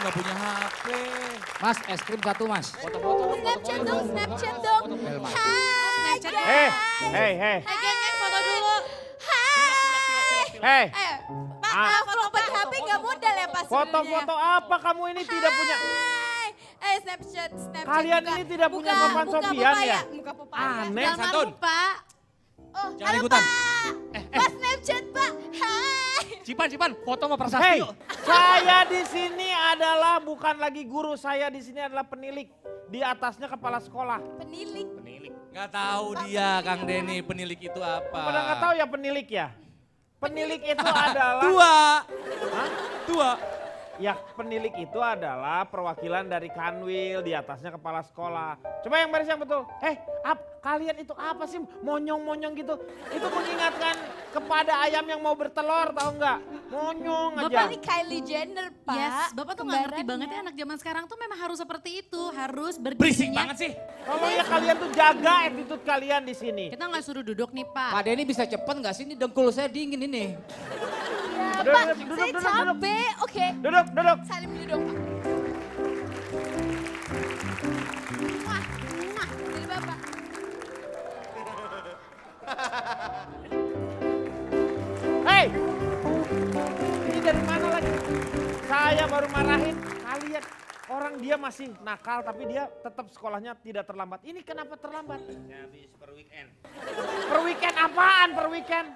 nggak punya HP. Mas, es krim satu mas. Foto-foto dong, Snapchat foto-foto dong, Snapchat dong. Hai guys. Hei. Hai geng, foto dulu. Hai. Hei. Pak, kalau pakai HP nggak modal ya Pak Foto-foto apa kamu ini tidak punya? Snapchat. Kalian ini tidak punya sopan sopian ya? Muka papaya. Aneh. Jangan Santun. lupa. Oh, Jangan halo ikutan. Pak. Pak Snapchat Pak. Hai. Cipan, foto sama Prasasti Hei, yuk. saya di sini adalah bukan lagi guru, saya di sini adalah penilik. Di atasnya kepala sekolah. Penilik. Penilik. Nggak tahu dia, Kang Denny, penilik itu apa. Pada nggak tahu ya penilik ya? Penilik itu adalah... Tua. Hah? Tua. Ya penilik itu adalah perwakilan dari Kanwil, di atasnya kepala sekolah. Coba yang baris yang betul. Kalian itu apa sih monyong-monyong gitu? Itu mengingatkan kepada ayam yang mau bertelur, tahu nggak? Monyong aja. Bapak ini Kylie Jenner Pak. Yes, Bapak tuh nggak ngerti Kembarannya. banget ya anak zaman sekarang tuh memang harus seperti itu. Harus Berisik berdirinya. banget sih. Tolong ya kalian tuh jaga attitude kalian di sini. Kita nggak suruh duduk nih Pak. Pak Denny bisa cepet nggak sih? Ini dengkul saya dingin ini. Ya, Duduk, Pak, duduk, saya duduk, capek. Oke. Duduk. Salim dulu dong Pak. Wah, dari Bapak. Hei, ini dari mana lagi? Saya baru marahin kalian. Orang dia masih nakal tapi dia tetap sekolahnya tidak terlambat. Ini kenapa terlambat? Habis per weekend. Per weekend apaan per weekend?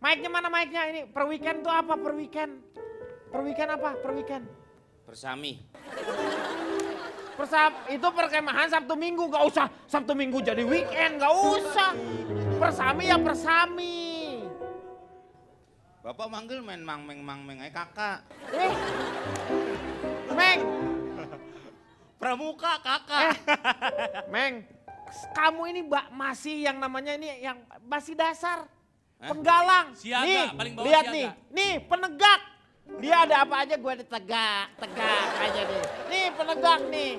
Mic-nya mana mic-nya ini? Per weekend tuh apa per weekend? Per weekend apa per weekend? Persami. Itu perkemahan Sabtu Minggu, gak usah Sabtu Minggu jadi weekend, gak usah. Persami ya persami. Bapak manggil main mangmeng kakak. Meng, Pramuka kakak. Meng, kamu ini masih yang namanya ini yang masih dasar. Hah? Penggalang. Siaga, nih, paling bawah lihat siaga. nih penegak. Dia ada apa aja gue tegak aja nih. Nih penegak nih,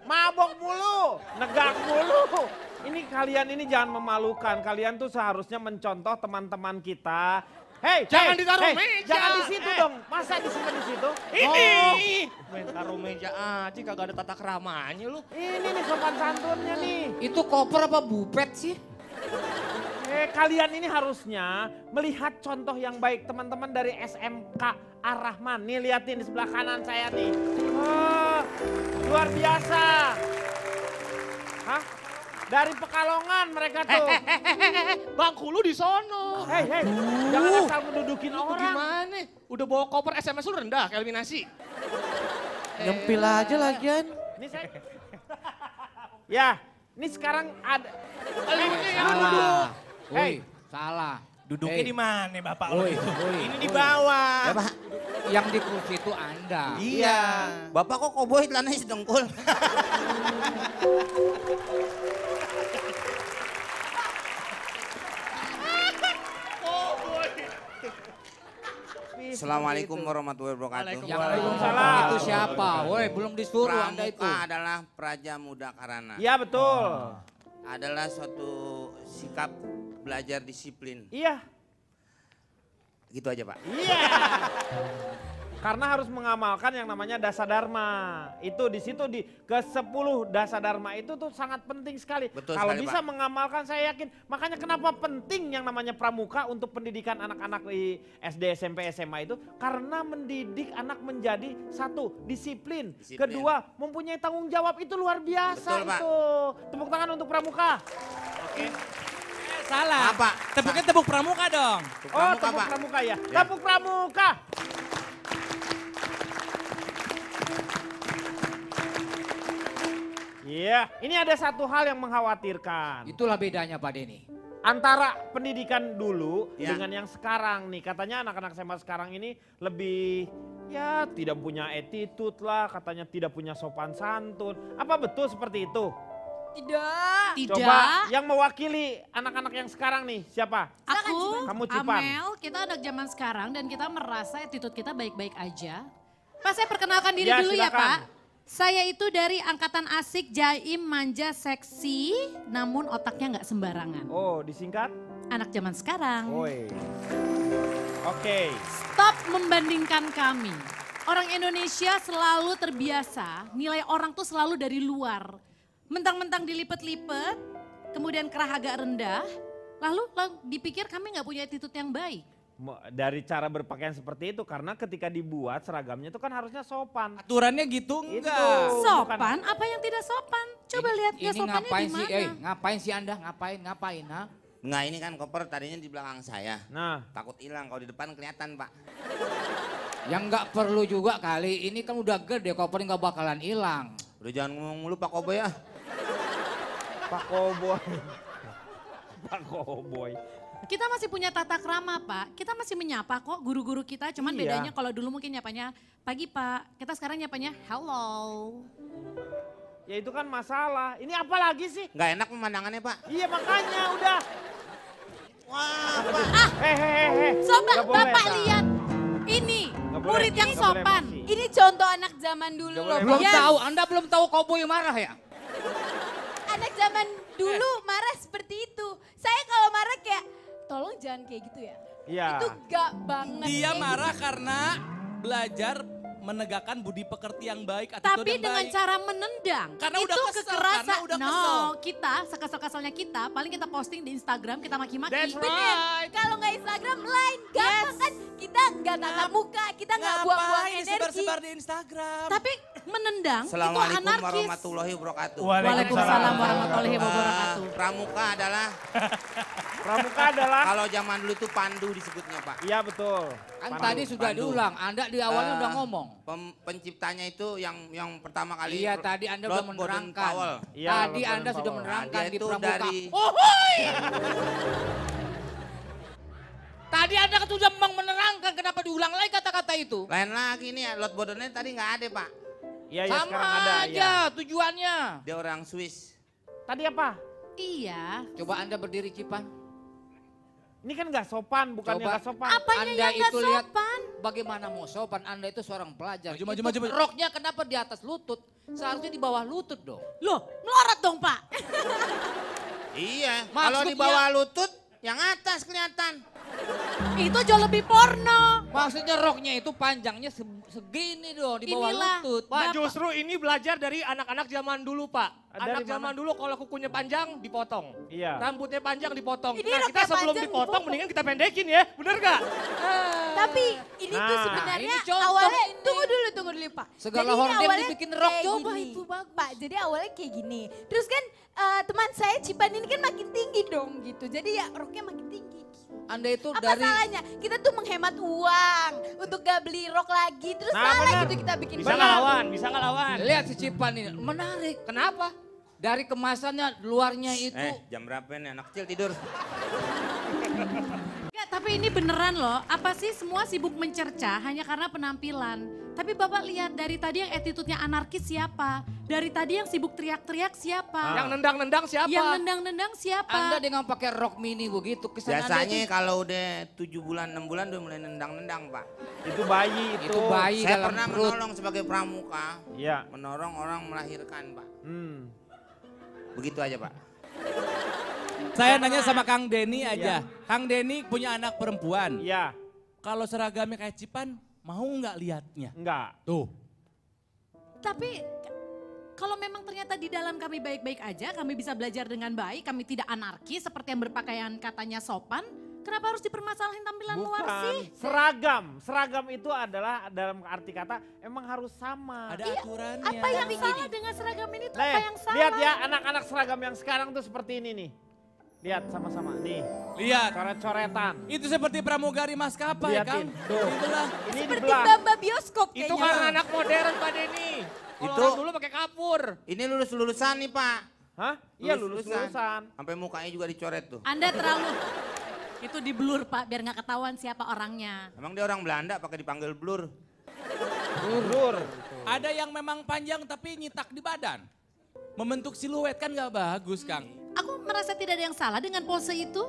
mabok mulu, negak mulu. Ini kalian ini jangan memalukan, kalian tuh seharusnya mencontoh teman-teman kita. Hei, Jangan ditaruh meja. Jangan di situ dong, masa disimpan di situ? Ini. Oh, Main taruh meja aja kagak ada tata keramanya lu. ini nih sopan santunnya nih. Itu koper apa bupet sih? Kalian ini harusnya melihat contoh yang baik teman-teman dari SMK Ar-Rahman. Nih liatin di sebelah kanan saya nih. Oh, luar biasa. Hah? Dari Pekalongan mereka tuh. Bangku lu di sono. Hei, jangan asal mendudukin Lu orang. gimana? Udah bawa koper SMS lu rendah eliminasi. Nyempil aja lagian. Ini saya. Ya, ini sekarang ada. Salah. Hei. Salah. Duduknya Hei. di mana Bapak lu? Woi, woi, Ini di woi. bawah. Ya, Pak. Yang di kursi itu Anda. Iya. Bapak kok koboi celananya sedengkul? Assalamualaikum warahmatullahi wabarakatuh. Yang Waalaikumsalam. itu siapa? Woi, belum disuruh Anda itu. Pramuka adalah Praja Muda Karana. Iya betul. Adalah suatu sikap belajar disiplin. Iya. Gitu aja Pak. Iya. Karena harus mengamalkan yang namanya dasa dharma. Itu di situ di ke-10 dasa dharma itu tuh sangat penting sekali. Betul Kalau sekali, bisa Pak. mengamalkan saya yakin. Makanya kenapa penting yang namanya pramuka untuk pendidikan anak-anak di SD, SMP, SMA itu. Karena mendidik anak menjadi satu, disiplin. Disiplin. Kedua, mempunyai tanggung jawab itu luar biasa. Betul, Pak. itu. Tepuk tangan untuk pramuka. Oke. Salah. Apa? Tepuknya tepuk pramuka dong. Oh, Pramuka, tepuk Pak. pramuka ya. Ya. Tepuk pramuka. Iya, ini ada satu hal yang mengkhawatirkan. Itulah bedanya Pak Denny. Antara pendidikan dulu Ya. dengan yang sekarang nih. Katanya anak-anak SMA sekarang ini lebih ya tidak punya attitude lah, katanya tidak punya sopan santun. Apa betul seperti itu? Tidak. Tidak. Coba yang mewakili anak-anak yang sekarang nih siapa? Aku, Kamu Cipan. Amel, kita anak zaman sekarang dan kita merasa attitude kita baik-baik aja. Pak, saya perkenalkan diri Ya, dulu ya silakan. Pak. Saya itu dari angkatan asik, jaim, manja, seksi, namun otaknya nggak sembarangan. Oh, disingkat? Anak zaman sekarang. Oi. Oke. Stop membandingkan kami. Orang Indonesia selalu terbiasa, nilai orang tuh selalu dari luar. Mentang-mentang dilipet-lipet, kemudian kerah agak rendah, lalu dipikir kami nggak punya attitude yang baik. Dari cara berpakaian seperti itu, karena ketika dibuat seragamnya itu kan harusnya sopan. Aturannya gitu Itu. enggak? Sopan? Apa yang tidak sopan? Coba lihat ya Ini sopannya ngapain di sih? mana. Ngapain sih Anda? Ngapain? Ha? Enggak, ini kan koper tadinya di belakang saya. Nah, Takut hilang, kalau di depan kelihatan, Pak. Yang nggak perlu juga kali. Ini kan udah gede, koper nggak bakalan hilang. Udah jangan ngomong mulu Pak Koboy ya. Pak Koboy. Pak Koboy. Kita masih punya tata krama Pak, kita masih menyapa kok guru-guru kita. Cuman Iya. bedanya kalau dulu mungkin nyapanya pagi Pak, kita sekarang nyapanya hello. Ya itu kan masalah. Ini apa lagi sih? Nggak enak pemandangannya, Pak. Iya makanya udah. Wah, Pak. Hehehe. Coba Nggak boleh, Bapak Pak. lihat, ini Nggak boleh, murid yang nggak boleh sopan. emosi. Ini contoh anak zaman dulu Nggak loh. boleh Belum Yes. tahu, Anda belum tahu Cowboy marah ya? Anak zaman dulu marah seperti itu. Saya kalau marah kayak, tolong jangan kayak gitu ya. Iya. Itu gak banget. Dia kayak marah gitu. karena belajar menegakkan budi pekerti yang baik, attitude Tapi yang dengan baik. cara menendang, Karena itu udah kesel, kekerasan. karena udah No, kesel. kita sekesel-keselnya kita, paling kita posting di Instagram, kita maki-maki. That's Bener, right. kalau nggak Instagram lain, gampang kan kita nggak tatap muka, kita nggak buang-buang Ngapain energi. sebar-sebar di Instagram? Tapi menendang itu Assalamualaikum anarkis. warahmatullahi wabarakatuh. Waalaikumsalam warahmatullahi wabarakatuh. Pramuka adalah, Pramuka adalah. kalau zaman dulu itu pandu disebutnya, Pak. Iya betul. Kan Pandu. tadi sudah Pandu. diulang, Anda di awalnya Eh, udah ngomong. Penciptanya itu yang pertama kali. Iya tadi Anda Lord sudah menerangkan. Baden-Powell. Iya, Tadi Lord Anda sudah Baden-Powell. menerangkan Dia di itu Pramuka. dari- Oh, hoi! Tadi Anda kan sudah menerangkan, kenapa diulang lagi kata-kata itu? Lain lagi nih, Lord Baden tadi nggak ada, Pak. Iya ya Sama sekarang ada. aja Ya. tujuannya. Dia orang Swiss. Tadi apa? Iya. Coba Anda berdiri Cipan. Ini kan nggak sopan, bukannya Coba. nggak sopan. Apanya Anda yang nggak itu lihat sopan? bagaimana mau sopan, Anda itu seorang pelajar. Maju, maju, Itu maju. Roknya kenapa di atas lutut? Seharusnya di bawah lutut dong. Loh, melorot dong Pak. Iya, kalau di Maksudnya- bawah lutut, yang atas kelihatan. Itu jauh lebih porno. Maksudnya roknya itu panjangnya segini dong, di bawah Inilah. lutut. Pak, Bapak. justru ini belajar dari anak-anak zaman dulu, Pak. Dari Anak mana? zaman dulu kalau kukunya panjang dipotong. Iya. Rambutnya panjang dipotong. Ini Nah, kita roknya sebelum panjang dipotong dipotong. mendingan kita pendekin ya. Bener gak? Tapi ini tuh Nah, sebenarnya ini contoh awalnya, ini. tunggu dulu Pak. Segala Jadi ini horden awalnya dibikin rok, kayak coba gini. itu bagus. Pak, jadi awalnya kayak gini. Terus kan teman saya Cipan ini kan makin tinggi dong gitu. Jadi ya roknya makin tinggi. Anda itu Apa dari salahnya? Kita tuh menghemat uang untuk gak beli rok lagi. Terus Nah, salah benar. gitu kita bikin Bisa rok. ngelawan, bisa ngelawan. lihat si Cipan ini menarik. Kenapa? Dari kemasannya luarnya itu Jam berapa nih anak kecil tidur? Enggak, tapi ini beneran loh. Apa sih semua sibuk mencerca hanya karena penampilan. Tapi Bapak lihat dari tadi yang attitude-nya anarkis siapa? Dari tadi yang sibuk teriak-teriak siapa? Yang nendang-nendang siapa? Yang nendang-nendang siapa? Anda dengan pakai rok mini begitu kesan Anda Biasanya itu, kalau udah 7 bulan, 6 bulan udah mulai nendang-nendang, Pak. Itu bayi itu. itu bayi Saya dalam pernah perut. menolong sebagai pramuka, Iya. menolong orang melahirkan, Pak. Begitu aja, Pak. Saya nanya sama Kang Denny aja. Kang Denny punya anak perempuan. Iya. Kalau seragamnya kayak Cipan, mau nggak lihatnya? Enggak. Tuh. Tapi kalau memang ternyata di dalam kami baik-baik aja, kami bisa belajar dengan baik, kami tidak anarkis seperti yang berpakaian katanya sopan, kenapa harus dipermasalahin tampilan luar sih? Bukan. Seragam. Seragam itu adalah dalam arti kata emang harus sama. Ada aturannya. Apa yang salah dengan seragam ini tuh Nih, apa yang salah? lihat ya anak-anak seragam yang sekarang tuh seperti ini nih. Lihat sama-sama nih. Lihat. Coret-coretan. Itu seperti pramugari maskapai, Liatin. Kang. Tuh. Itulah. Ini Seperti dibelah. Bamba bioskop Itu kayaknya. kan anak modern, Pak Denny. Kalau Itu- orang dulu pakai kapur. Ini lulus-lulusan nih, Pak. Hah? Iya lulus-lulusan. Sampai mukanya juga dicoret tuh. Anda terlalu, itu di blur Pak, biar nggak ketahuan siapa orangnya. Emang dia orang Belanda pakai dipanggil blur. Blur. Ada yang memang panjang tapi nyitak di badan. Membentuk siluet kan nggak bagus, Kang. Aku merasa tidak ada yang salah dengan pose itu.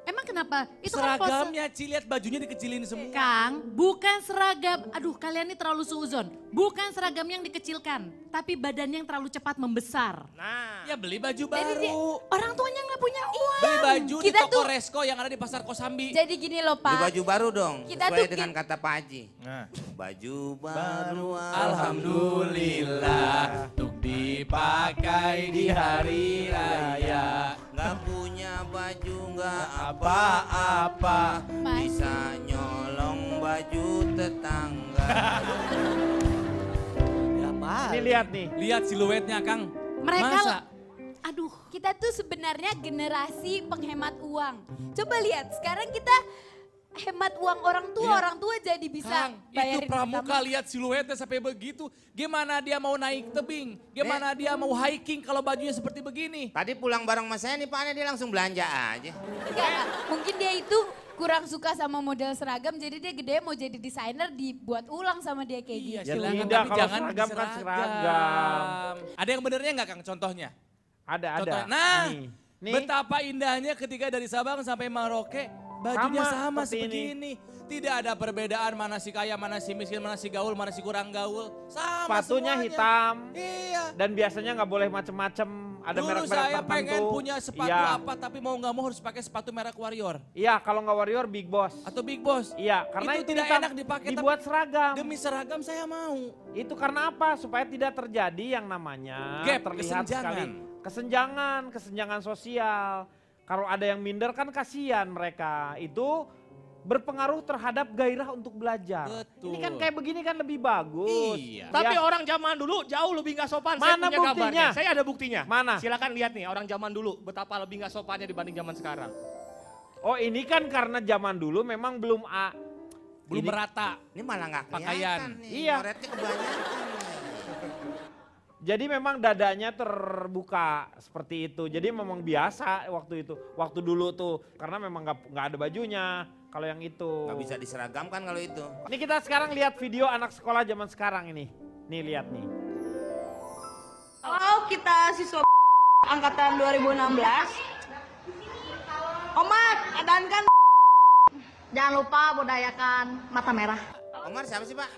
Emang kenapa? Itu kan pose. Seragamnya, Ci, lihat bajunya dikecilin semua. Kang, bukan seragam. Aduh, kalian ini terlalu suuzon. Bukan seragam yang dikecilkan, tapi badannya yang terlalu cepat membesar. Nah, Ya beli baju Jadi dia- baru. Orang tuanya nggak punya uang. Beli baju di Kita toko tuh- Resko yang ada di Pasar Kosambi. Jadi gini loh Beli Pak. baju baru dong, Kita sesuai tuh dengan kata Pak Haji. Nah. Baju baru, Alhamdulillah, untuk dipakai di hari raya. Gak punya baju gak apa-apa, Mas. bisa nyolong baju tetangga. Ya mal. Ini lihat nih. Lihat siluetnya, Kang. Mereka, Masa? aduh. Kita tuh sebenarnya generasi penghemat uang. Coba lihat, sekarang kita hemat uang orang tua jadi bisa Kang, itu bayarin pramuka kita. lihat siluetnya sampai begitu. Gimana dia mau naik tebing? Gimana dia mau hiking kalau bajunya seperti begini? Tadi pulang bareng sama saya nih Pak Ane, dia langsung belanja aja. Enggak, mungkin dia itu kurang suka sama model seragam, jadi dia gede mau jadi desainer dibuat ulang sama dia kayak Iya, gitu. Ya silakan, tidak, tapi kalau jangan seragam kan diseragam. seragam. Ada yang benernya nggak, Kang, contohnya? Ada. Contohnya. Nah, Nih. betapa indahnya ketika dari Sabang sampai Merauke, bajunya sama seperti seperti ini. Tidak ada perbedaan mana si kaya, mana si miskin, mana si gaul, mana si kurang gaul. Sama Sepatunya semuanya. hitam. Iya. Dan biasanya nggak boleh macem-macem. Ada Dulu merek-merek saya tertentu. pengen punya sepatu Iya. apa, tapi mau nggak mau harus pakai sepatu merek Warrior. Iya, kalau nggak Warrior, Big Boss. Atau Big Boss. Iya, karena Itu tidak hitam, enak dipakai, tapi dibuat seragam. Demi seragam saya mau. Itu karena apa? Supaya tidak terjadi yang namanya Gap, terlihat kesenjangan. sekali kesenjangan sosial. Kalau ada yang minder kan kasihan mereka. Itu berpengaruh terhadap gairah untuk belajar. Betul. Ini kan kayak begini kan lebih bagus. Iya. tapi Ya. orang zaman dulu jauh lebih nggak sopan. Mana saya punya buktinya? gambarnya. Saya ada buktinya. Mana? Silakan lihat nih orang zaman dulu betapa lebih nggak sopannya dibanding zaman sekarang. Oh ini kan karena zaman dulu memang belum Belum ini- merata. Ini malah nggak Pakaian. kelihatan nih, Iya. coretnya kebanyakan. Jadi memang dadanya terbuka seperti itu. Jadi memang biasa waktu itu. Waktu dulu tuh karena memang nggak ada bajunya. Kalau yang itu. Gak bisa diseragamkan kalau itu. Ini kita sekarang lihat video anak sekolah zaman sekarang ini. Nih lihat nih. Kalau kita siswa angkatan 2016, Omat, adaankan jangan lupa budayakan mata merah. Omar siapa sih Pak?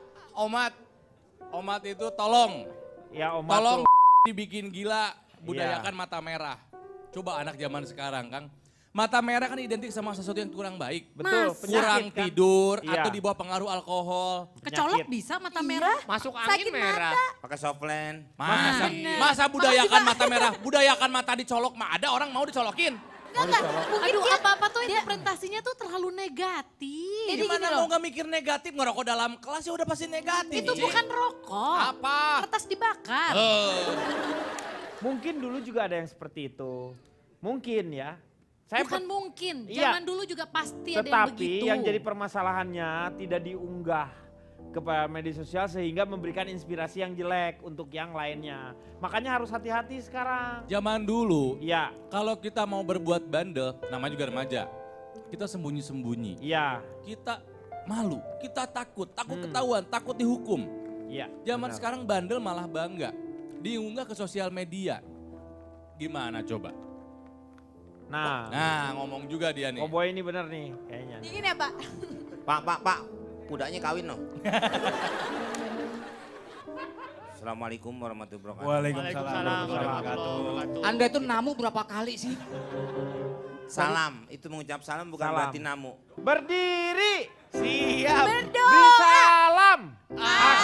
Omat itu tolong. Ya Om Tolong Matu. dibikin gila, budayakan Iya. mata merah. Coba anak zaman sekarang, Kang. Mata merah kan identik sama sesuatu yang kurang baik. Betul, Mas. Kurang penyakit kan? tidur Iya. atau di bawah pengaruh alkohol. Kecolok Penyakit. bisa mata merah? Masuk Sakit angin merah. Pakai softland. Masa budayakan mata merah, budayakan mata dicolok mah ada orang mau dicolokin. Enggak, mungkin Aduh, dia apa-apa tuh interpretasinya tuh terlalu negatif. Jadi Gimana gini mau loh. nggak mikir negatif, ngerokok dalam kelas ya udah pasti negatif. Itu Ci. bukan rokok. Apa? Kertas dibakar. Mungkin dulu juga ada yang seperti itu. Mungkin ya. Bukan mungkin. Iya. Zaman dulu juga pasti ada yang Tetapi begitu. yang jadi permasalahannya tidak diunggah kepada media sosial sehingga memberikan inspirasi yang jelek untuk yang lainnya. Makanya harus hati-hati sekarang. Zaman dulu, Iya, kalau kita mau berbuat bandel, namanya juga remaja, kita sembunyi-sembunyi. iya, Kita malu, kita takut Hmm. ketahuan, takut dihukum. iya. Zaman benar. sekarang bandel malah bangga, diunggah ke sosial media. Gimana coba? Nah, Nah ngomong juga dia nih. Cowboy ini bener nih kayaknya. Dingin ya Pak? Pak, kudanya kawin loh. Assalamualaikum warahmatullahi wabarakatuh. Waalaikumsalam warahmatullahi wabarakatuh. Anda itu namu berapa kali sih? Salam, itu mengucap salam bukan Salam. berarti namu. Berdiri, Siap. beri salam.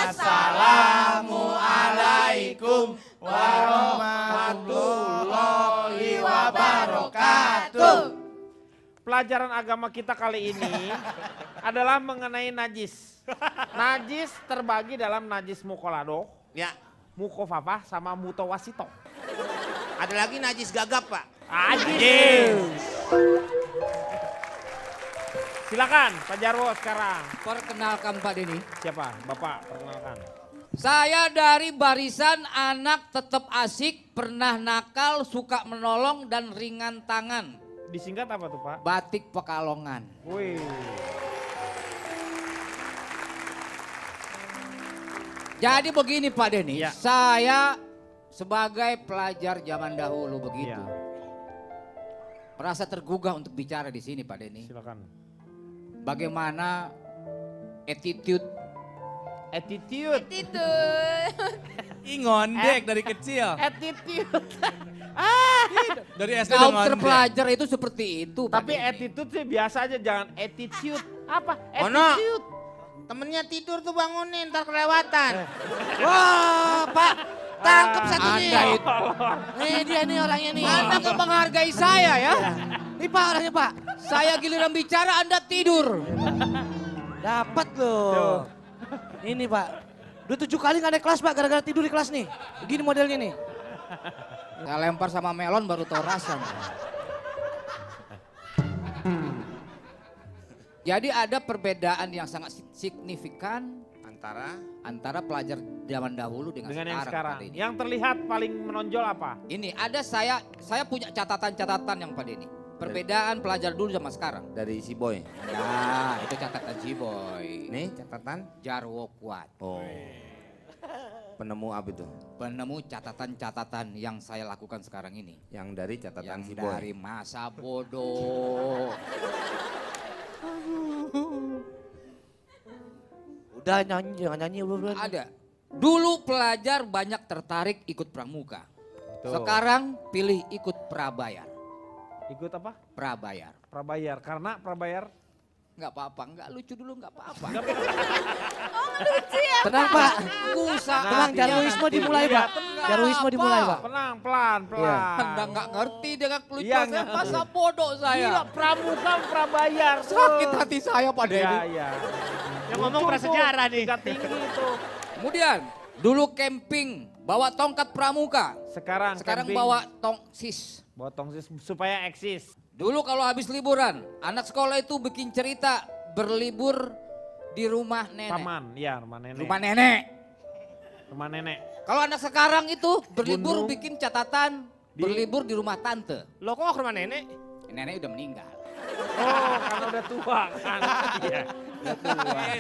Assalamualaikum warahmatullahi wabarakatuh. Pelajaran agama kita kali ini adalah mengenai najis. Najis terbagi dalam najis mukolado, Ya, mukofafah, sama mutawasito. ada lagi najis gagap Pak. Najis. Silakan Pak Jarwo sekarang. Perkenalkan Pak Denny. Siapa? Bapak perkenalkan. Saya dari barisan anak tetap asik, pernah nakal, suka menolong dan ringan tangan. Disingkat apa tuh Pak? Batik Pekalongan. Wih. Jadi begini Pak Denny, Iya. saya sebagai pelajar zaman dahulu begitu. Iya. merasa tergugah untuk bicara di sini Pak Denny. Silakan. Bagaimana attitude Attitude. Ih ngondek dari kecil. Attitude. Dari SD kaum udah ngondek. terpelajar itu seperti itu Pak Tapi Denny. attitude sih biasa aja, jangan attitude. Apa? Ono. Attitude. Temennya tidur tuh bangunin, ntar kelewatan. Wah, Pak. Tangkep satu nih. Anda itu, Nih dia nih orangnya nih. Anda nggak menghargai saya ya. Nih Pak orangnya Pak. Saya giliran bicara Anda tidur. Dapat loh. Ini Pak. Udah 7 kali gak naik kelas Pak gara-gara tidur di kelas nih. Begini modelnya nih. Saya lempar sama melon baru tahu rasa. Jadi ada perbedaan yang sangat signifikan antara pelajar zaman dahulu dengan Yang sekarang. sekarang. Pak Denny. Yang terlihat paling menonjol apa? Ini ada saya punya catatan-catatan yang Pak Denny. Perbedaan pelajar dulu sama sekarang. Dari si Boy. Nah, itu catatan si Boy. Nih catatan. Jarwo kuat. Oh. Penemu apa itu? Penemu catatan-catatan yang saya lakukan sekarang ini. Yang dari catatan Yang si Boy. dari masa bodoh. Udah nyanyi, jangan nyanyi belum. Ada. Dulu pelajar banyak tertarik ikut pramuka. Tuh. Sekarang pilih ikut prabayar. Ikut apa? Prabayar. Prabayar. Karena prabayar. Nggak apa-apa, nggak lucu dulu nggak apa-apa. Tenang Pak. Nggak usah. Tenang, Jarwisme dimulai Iya, Pak. tenang. Jarwisme dimulai Pak. Tenang, pelan. Anda nggak ngerti dengan Iya, kelucuan saya, nggak masa bodoh Gila, saya. pramuka, prabayar. Sakit hati saya Pak Iya, Denny. iya. Yang ngomong prasejarah nih. Tingkat tinggi itu. Kemudian, dulu camping, bawa tongkat pramuka. Sekarang camping, bawa tongsis. bawa tongsis supaya eksis. Dulu kalau habis liburan, anak sekolah itu bikin cerita berlibur di rumah nenek. Paman, iya rumah nenek. Rumah nenek. Rumah nenek. Kalau anak sekarang itu berlibur Gunung. bikin catatan berlibur di rumah tante. Lo kok ke rumah nenek? Nenek udah meninggal. Oh, karena udah tua kan. Iya.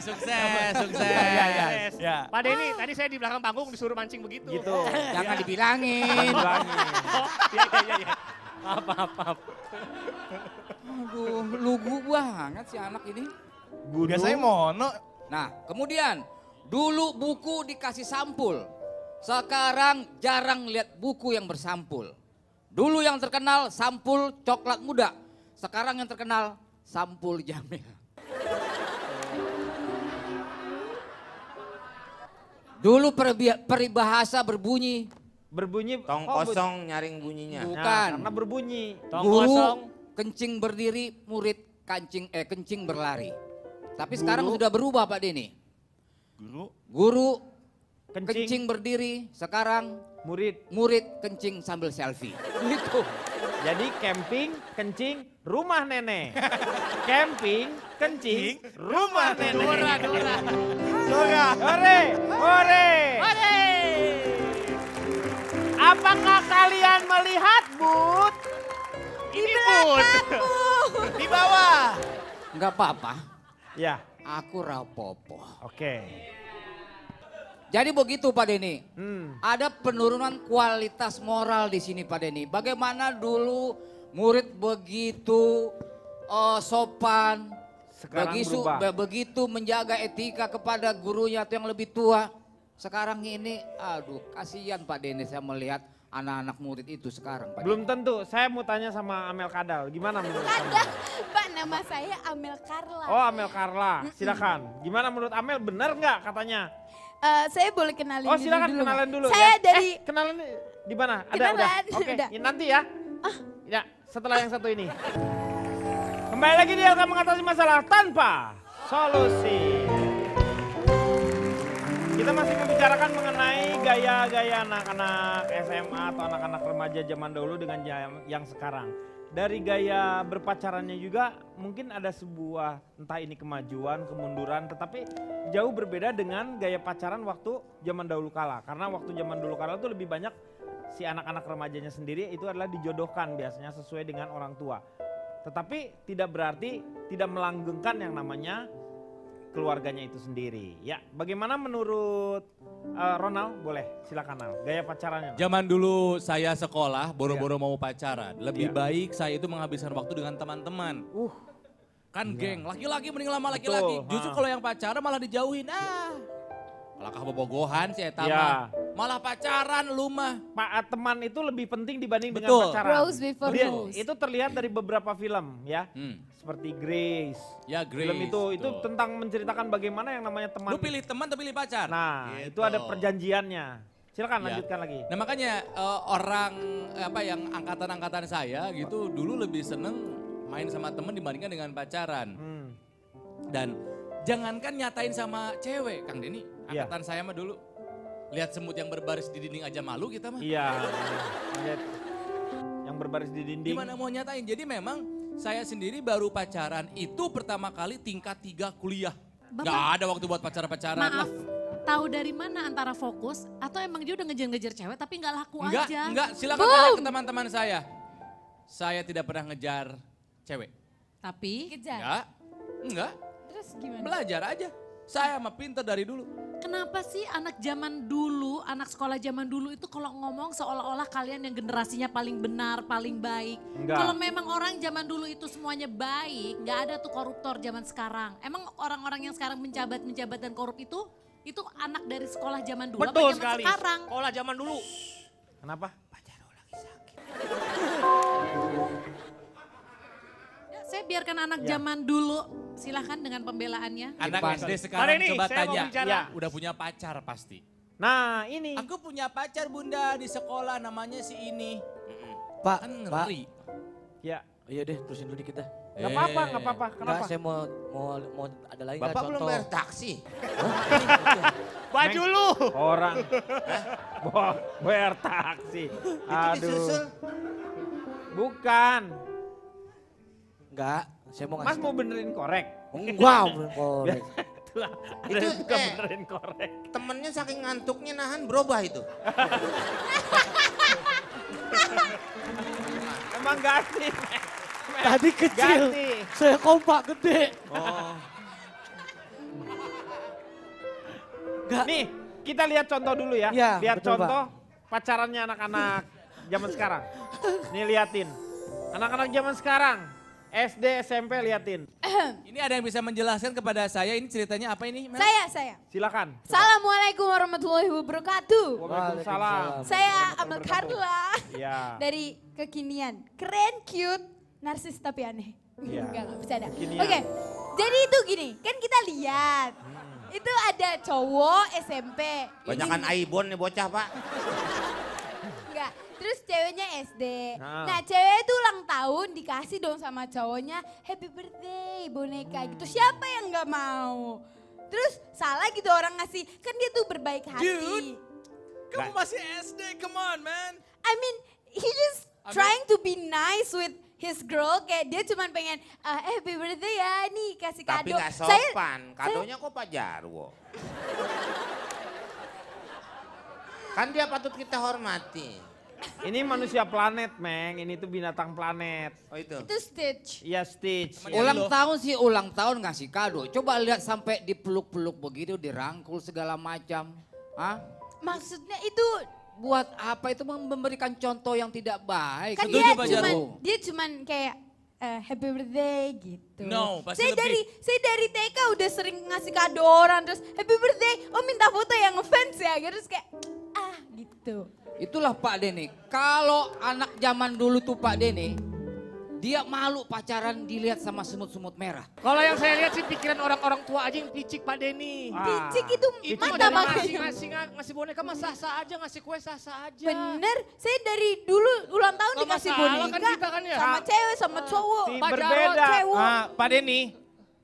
Sukses, sukses. Ya. Pak Denny, tadi saya di belakang panggung disuruh mancing begitu. Gitu. Jangan dibilangin. Bilangin. Iya. Maaf. Aduh, lugu banget si anak ini. Biasanya mono. Nah, kemudian dulu buku dikasih sampul. Sekarang jarang lihat buku yang bersampul. Dulu yang terkenal sampul coklat muda. Sekarang yang terkenal sampul Jamil. Dulu peribahasa berbunyi. Berbunyi. Tong oh, kosong nyaring bunyinya. Nah, Bukan. karena berbunyi. Tong Guru kosong. kencing berdiri, murid kencing berlari. Tapi sekarang sudah berubah Pak Denny. Guru kencing berdiri, sekarang murid kencing sambil selfie. Gitu. Jadi camping, kencing, rumah nenek. Camping, kencing, rumah nenek. Dora. Hore. Apakah kalian melihat, Bud? Ini Bud. Di bawah. Enggak apa-apa, Ya, aku rapopo. oke. Jadi begitu Pak Denny. Hmm. Ada penurunan kualitas moral di sini Pak Denny. Bagaimana dulu murid begitu sopan, Sekarang berubah. begitu menjaga etika kepada gurunya atau yang lebih tua. Sekarang ini, aduh kasihan Pak Denny saya melihat anak-anak murid itu sekarang Pak Belum Denny. tentu. Saya mau tanya sama Amel Kadal. Gimana menurut kamu? Pak, nama saya Amel Carla. Oh, Amel Carla. Silakan. Gimana menurut Amel? Benar nggak katanya? Saya boleh kenalin Oh, diri silakan dulu, kenalan Pak? dulu Saya ya. dari Kenalan di mana? Ada Kenalan, udah. Oke, udah. ya, nanti ya. Ya, setelah yang satu ini. Kembali lagi di LK mengatasi masalah tanpa solusi. Kita masih membicarakan mengenai gaya-gaya anak-anak SMA atau anak-anak remaja zaman dahulu dengan yang sekarang. Dari gaya berpacarannya juga mungkin ada sebuah entah ini kemajuan, kemunduran, tetapi jauh berbeda dengan gaya pacaran waktu zaman dahulu kala. Karena waktu zaman dulu kala itu lebih banyak si anak-anak remajanya sendiri itu adalah dijodohkan biasanya sesuai dengan orang tua. Tetapi tidak berarti tidak melanggengkan yang namanya keluarganya itu sendiri. Ya, bagaimana menurut Ronald? Boleh, silakan Nal. Gaya pacarannya. Nal. Zaman dulu saya sekolah, boro-boro mau pacaran. Lebih baik saya itu menghabiskan waktu dengan teman-teman. Kan geng, laki-laki mending lama laki-laki. Betul, Justru kalau yang pacaran malah dijauhin. Malah bobogohan sih eta Ya. mah. Malah pacaran lu mah. Teman itu lebih penting dibanding dengan Betul. pacaran. Rose before Dia- rose. Itu terlihat dari beberapa film ya. Seperti Grace. Ya Grace. Film itu betul. tentang menceritakan bagaimana yang namanya teman. Lu pilih teman tapi pilih pacar. Nah, Gitu. itu ada perjanjiannya. Silakan Ya. lanjutkan lagi. Nah makanya orang yang angkatan-angkatan saya gitu dulu lebih seneng main sama temen dibandingkan dengan pacaran. Dan jangankan nyatain sama cewek, Kang Denny. Iya. Angkatan saya mah dulu. Lihat semut yang berbaris di dinding aja malu kita mah. Iya. Lihat yang berbaris di dinding. Gimana mau nyatain? Jadi memang saya sendiri baru pacaran itu pertama kali tingkat 3 kuliah. Bapak- Gak ada waktu buat pacaran-pacaran Maaf, lah. tahu dari mana antara fokus atau emang dia udah ngejar-ngejar cewek tapi nggak laku aja? Enggak, silakan tanya ke teman-teman saya. Saya tidak pernah ngejar cewek. Tapi Kejar. Enggak, Terus gimana? belajar aja. Saya mah pinter dari dulu. kenapa sih anak zaman dulu, anak sekolah zaman dulu itu kalau ngomong seolah-olah kalian yang generasinya paling benar, paling baik. Enggak. Kalau memang orang zaman dulu itu semuanya baik, nggak ada tuh koruptor zaman sekarang. Emang orang-orang yang sekarang menjabat dan korup itu anak dari sekolah zaman dulu Betul apa zaman sekali. sekarang? Sekolah zaman dulu. Kenapa? Ya, saya biarkan anak zaman dulu, silahkan dengan pembelaannya. Anak Ipan. SD Pak sekarang Denny, coba saya mau tanya. bicara. Ya. Udah punya pacar pasti. Nah ini. Aku punya pacar bunda di sekolah namanya si ini. Pak, Kan Pak. ngeri. Ya. Iya deh, terusin dulu dikit dah. Gak apa-apa, gak apa-apa. Enggak, Kenapa? saya mau ada lagi nggak Bapak belum contoh? bayar taksi. Baju lu. Orang. Bayar taksi. Itu disusul. Bukan. Enggak, saya mau Mas ngasih. mau benerin korek. Enggak, belum korek. Itulah. Ada Itu, yang suka eh. benerin korek. Temennya saking ngantuknya nahan berubah itu. Emang ganti. Tadi kecil, Ganti. saya kompak gede. Nih, kita lihat contoh dulu ya. Iya, Lihat betul, contoh pacarannya anak-anak zaman sekarang. Nih liatin. Anak-anak zaman sekarang. SD, SMP liatin. Ini ada yang bisa menjelaskan kepada saya ini ceritanya apa ini? Mel? Saya. Silakan. Assalamualaikum warahmatullahi wabarakatuh. Waalaikumsalam. Saya Amel Carla Ya. dari Kekinian. Keren, cute, narsis tapi aneh. Iya. Enggak bercanda. Kekinian. Oke, jadi itu gini, kan kita lihat. Itu ada cowok SMP. Banyakan Aibon nih bocah pak. Enggak, terus ceweknya SD. Nah. Nah cewek itu ulang tahun dikasih dong sama cowoknya happy birthday boneka gitu. Siapa yang nggak mau? Terus salah gitu orang ngasih, kan dia tuh berbaik hati. Dude. Kamu masih SD, come on man. I mean, he just trying to be nice with his girl. Kayak dia cuma pengen happy birthday ya, nih kasih Tapi kado. nggak sopan. Kadonya kok Pak Jarwo. Kan dia patut kita hormati. Ini manusia planet, Meng. Ini tuh binatang planet. Oh itu. Itu Stitch. Iya, Stitch. Ulang tahun sih ulang tahun ngasih kado. Coba lihat sampai dipeluk-peluk begitu, dirangkul segala macam. Hah? Maksudnya itu Buat apa itu memberikan contoh yang tidak baik? kan Setuju, Pak dia Jarwo. cuman kayak happy birthday gitu. No, pasti saya lebih. saya dari TK udah sering ngasih kado orang terus happy birthday, oh minta foto yang ngefans ya, terus kayak gitu. Itulah Pak Denny. Kalau anak zaman dulu tuh Pak Denny, dia malu pacaran dilihat sama semut-semut merah. Kalau yang saya lihat sih pikiran orang-orang tua aja yang picik Pak Denny. Picik itu Itu mata dari makanya. ngasih boneka mah sah-sah aja, ngasih kue sah-sah aja. Bener, saya dari dulu ulang tahun Nggak dikasih masalah boneka kan kita kan ya. sama cewek sama cowok. Pak Jarwo, cewek. Pak Denny,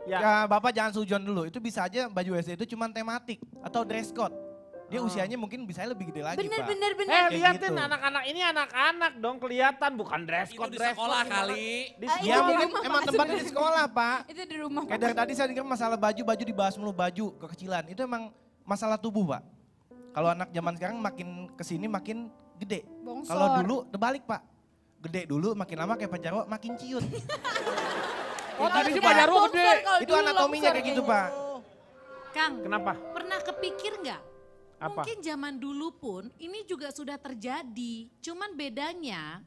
Ya. ya. Bapak jangan sujon dulu. Itu bisa aja baju SD itu cuma tematik atau dress code. Dia usianya mungkin bisa lebih gede lagi, Pak. Bener. Eh Kayak liatin gitu. anak-anak ini anak-anak dong kelihatan bukan dress Itu code di dress sekolah code gimana? kali. Di Ah, Ya Itu di mungkin rumah, emang Pak, tempatnya di sebenarnya. sekolah, Pak. Itu di rumah. Kayak dari tadi saya dengar masalah baju dibahas mulu, baju kekecilan. Itu emang masalah tubuh, Pak. Kalau anak zaman sekarang makin kesini makin gede. Bongsor. Kalau dulu terbalik, Pak. Gede dulu makin lama kayak Pak Jarwo makin ciut. Oh tadi sih Iya, Pak Jarwo bongsor gede. kalau Itu dulu anatominya longsor kayak gitu, kayaknya. Pak. Kang, Kenapa? pernah kepikir nggak? Apa? Mungkin zaman dulu pun ini juga sudah terjadi. Cuman bedanya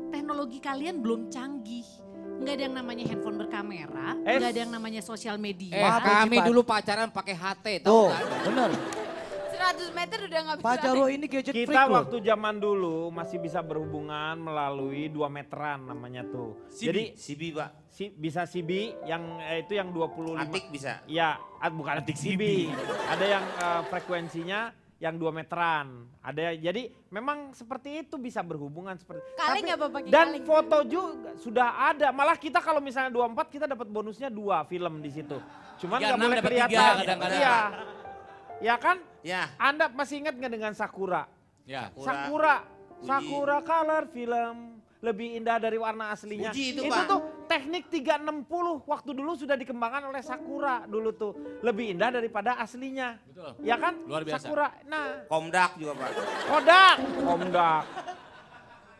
teknologi kalian belum canggih. Nggak ada yang namanya handphone berkamera, nggak ada yang namanya sosial media. Kami dulu pacaran pakai HT, Tuh, tahu nggak? bener. 100 meter udah gak bisa. Pak Jarwo ini gadget freak Kita loh. waktu zaman dulu masih bisa berhubungan melalui 2 meteran namanya tuh. Jadi Sibi, Pak. bisa CB yang itu yang 25. Atik bisa. Iya, bukan atik CB. Ada yang frekuensinya yang 2 meteran. Ada, jadi memang seperti itu bisa berhubungan seperti. Kaleng nggak apa pakai Dan kaleng? foto juga sudah ada. Malah kita kalau misalnya 24 kita dapat bonusnya 2 film di situ. Cuman nggak 36 boleh dapat kelihatan. 3 kadang-kadang. Iya. Ya kan? Ya. Anda masih ingat nggak dengan Sakura? Ya. Sakura color film lebih indah dari warna aslinya. Uji itu, itu Pak. tuh teknik 360 waktu dulu sudah dikembangkan oleh Sakura dulu tuh. Lebih indah daripada aslinya. Betul. Ya kan? Luar biasa. Sakura. Nah, Komdak juga, Pak. Komdak.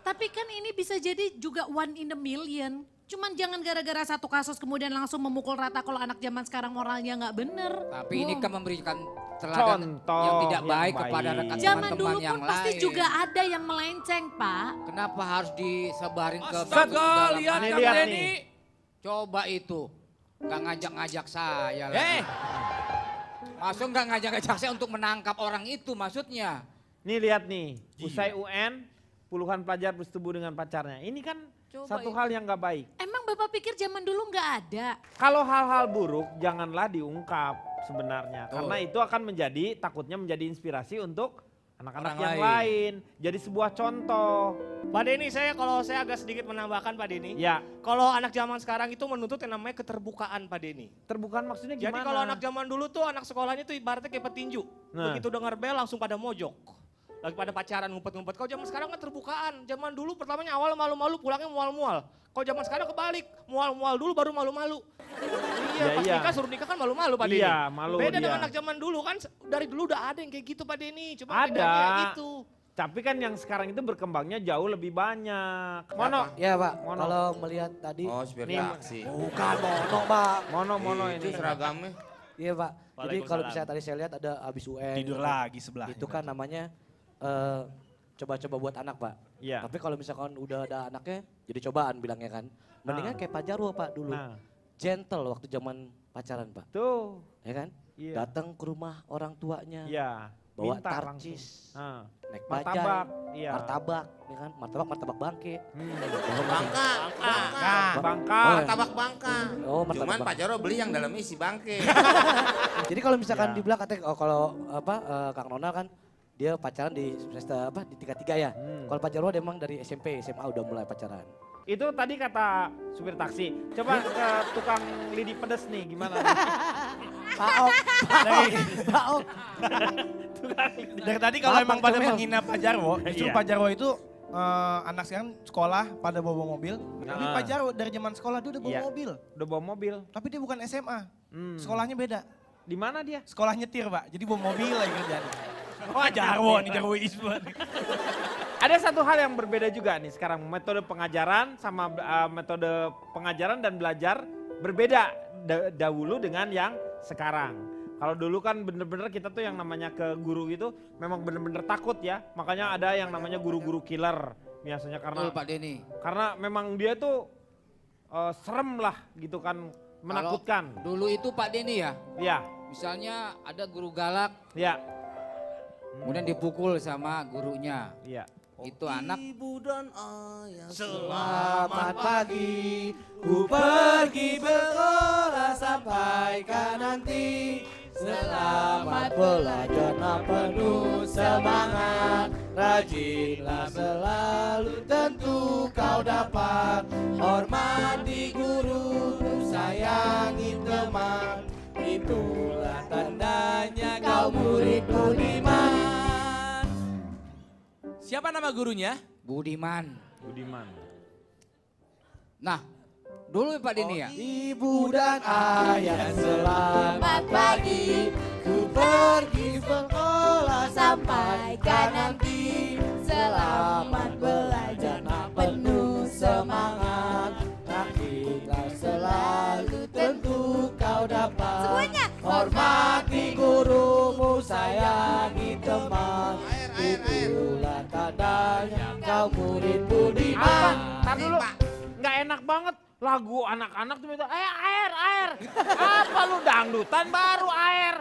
Tapi kan ini bisa jadi juga one in a million. Cuman jangan gara-gara satu kasus kemudian langsung memukul rata kalau anak zaman sekarang moralnya nggak bener. Tapi ini kan memberikan teladan Contoh yang tidak yang baik baik. kepada rekan Zaman teman-teman dulu yang pun pasti lain. juga ada yang melenceng, Pak. Kenapa harus disebarin ke Astaga, lihat Nih, Kang lihat Denny. nih. Coba itu. Gak ngajak-ngajak saya lagi. Maksud gak ngajak-ngajak saya untuk menangkap orang itu maksudnya. Nih lihat nih, usai UN puluhan pelajar bersetubuh dengan pacarnya. Ini kan Coba satu ya. hal yang nggak baik. Emang Bapak pikir zaman dulu nggak ada? Kalau hal-hal buruk janganlah diungkap sebenarnya. Karena itu akan takutnya menjadi inspirasi untuk anak-anak Orang yang lain. lain. Jadi sebuah contoh. Pak Denny, kalau saya agak sedikit menambahkan Pak Denny. Ya, Kalau anak zaman sekarang itu menuntut yang namanya keterbukaan Pak Denny. terbukaan maksudnya gimana? Jadi kalau anak zaman dulu tuh anak sekolahnya tuh ibaratnya kayak petinju. Nah. Begitu dengar bel langsung pada mojok. Lagi pada pacaran ngumpet-ngumpet. Kalau zaman sekarang kan terbukaan. Zaman dulu pertamanya awal malu-malu, pulangnya mual-mual. Kalau zaman sekarang kebalik, mual-mual dulu baru malu-malu. Iya, pas iya. nikah suruh nikah kan malu-malu Pak Denny. Iya, malu Beda dia. dengan anak zaman dulu kan, dari dulu udah ada yang kayak gitu Pak Denny. Cuma Ada. bedanya gitu. Tapi kan yang sekarang itu berkembangnya jauh lebih banyak. Mono. Ya Pak, Mono. kalau melihat tadi. Oh, supir Nih, taksi. Bukan mono Pak. Mono Itu ini. seragamnya. Iya Pak, jadi kalau Waalaikumsalam. misalnya tadi saya lihat ada abis UN. Tidur lagi sebelah. Itu kan namanya coba-coba buat anak Pak. Iya. Tapi kalau misalkan udah ada anaknya, jadi cobaan bilangnya kan. Mendingan kayak Pak Jarwo Pak dulu. Nah, Gentle waktu zaman pacaran Pak. tuh. Ya kan? Iya. Datang ke rumah orang tuanya. Iya. Bawa Minta tarcis. langsung. Nah, Naik bajai. martabak. Iya. Martabak, ya kan? Martabak bangke. Bangka. Bangka. Oh, Martabak Bangka. Oh, martabak Cuman Bangka. Pak Jarwo beli yang dalamnya isi bangke. Jadi kalau misalkan Ya. di belakang katanya kalau Kang Ronald kan dia pacaran di semester di 3 ya. Kalau Pak Jarwo emang dari SMP, SMA udah mulai pacaran. Itu tadi kata supir taksi. Coba ke tukang lidi pedes nih, gimana? Pak Ok. Dari tadi kalau Maaf, emang Bang pada Comel. menghina Pak Jarwo, justru Iya. Pak Jarwo itu anak sekarang sekolah pada bawa mobil. Tapi Nah. Pak Jarwo dari zaman sekolah dia udah bawa Iya. mobil. Udah bawa mobil. Tapi dia bukan SMA, Hmm. sekolahnya beda. Di mana dia? Sekolah nyetir Pak, jadi bawa mobil lagi kerjaan. Wah Jarwo nih, Jarwo Isman. Ada satu hal yang berbeda juga nih sekarang. Metode pengajaran sama metode pengajaran dan belajar berbeda dahulu dengan yang sekarang. Kalau dulu kan bener-bener kita tuh yang namanya ke guru itu memang bener-bener takut ya. Makanya ada yang namanya guru-guru killer biasanya karena Betul Pak Denny. karena memang dia tuh serem lah gitu kan, menakutkan. Dulu itu Pak Denny ya, Iya, misalnya ada guru galak, iya, kemudian dipukul sama gurunya. iya. Itu anak Ibu dan ayah. Selamat pagi, ku pergi bersekolah sampai kan nanti. Selamat belajar penuh semangat, rajinlah selalu tentu kau dapat. Hormati guru, sayangi teman, itulah tandanya kau murid budiman. Siapa nama gurunya? Budiman. Budiman. Nah, dulu Pak Denny ya. Ibu dan ayah selamat pagi, ku pergi sekolah sampai kan nanti. Selamat belajar penuh semangat, rajinlah selalu tentu kau dapat. Semuanya. Hormati Seperti gurumu sayangi teman, itulah tandanya kau murid budiman. Tar dulu, nggak enak banget. Lagu anak-anak tuh minta, air. Apa lu dangdutan baru air?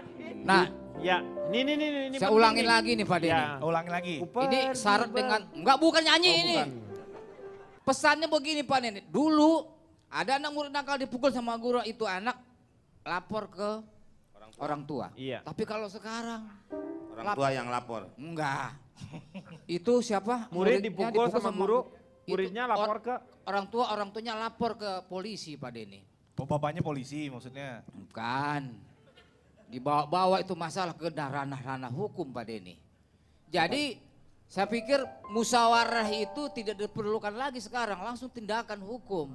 Nah, ya, ini saya ulangin lagi nih Pak Denny. Ya. Ulangin lagi. Ini syarat dengan, enggak bukan nyanyi ini. Bukan. Pesannya begini Pak Denny, dulu ada anak murid nakal dipukul sama guru, itu anak lapor ke orang tua. Iya. Tapi kalau sekarang Orang tua yang lapor. enggak. Itu siapa? Murid Muridnya dipukul sama guru, itu muridnya lapor ke orang tuanya lapor ke polisi Pak Denny. Oh, bapaknya polisi maksudnya. Bukan. Dibawa-bawa itu masalah ke ranah-ranah hukum Pak Denny. Jadi saya pikir musyawarah itu tidak diperlukan lagi sekarang, langsung tindakan hukum.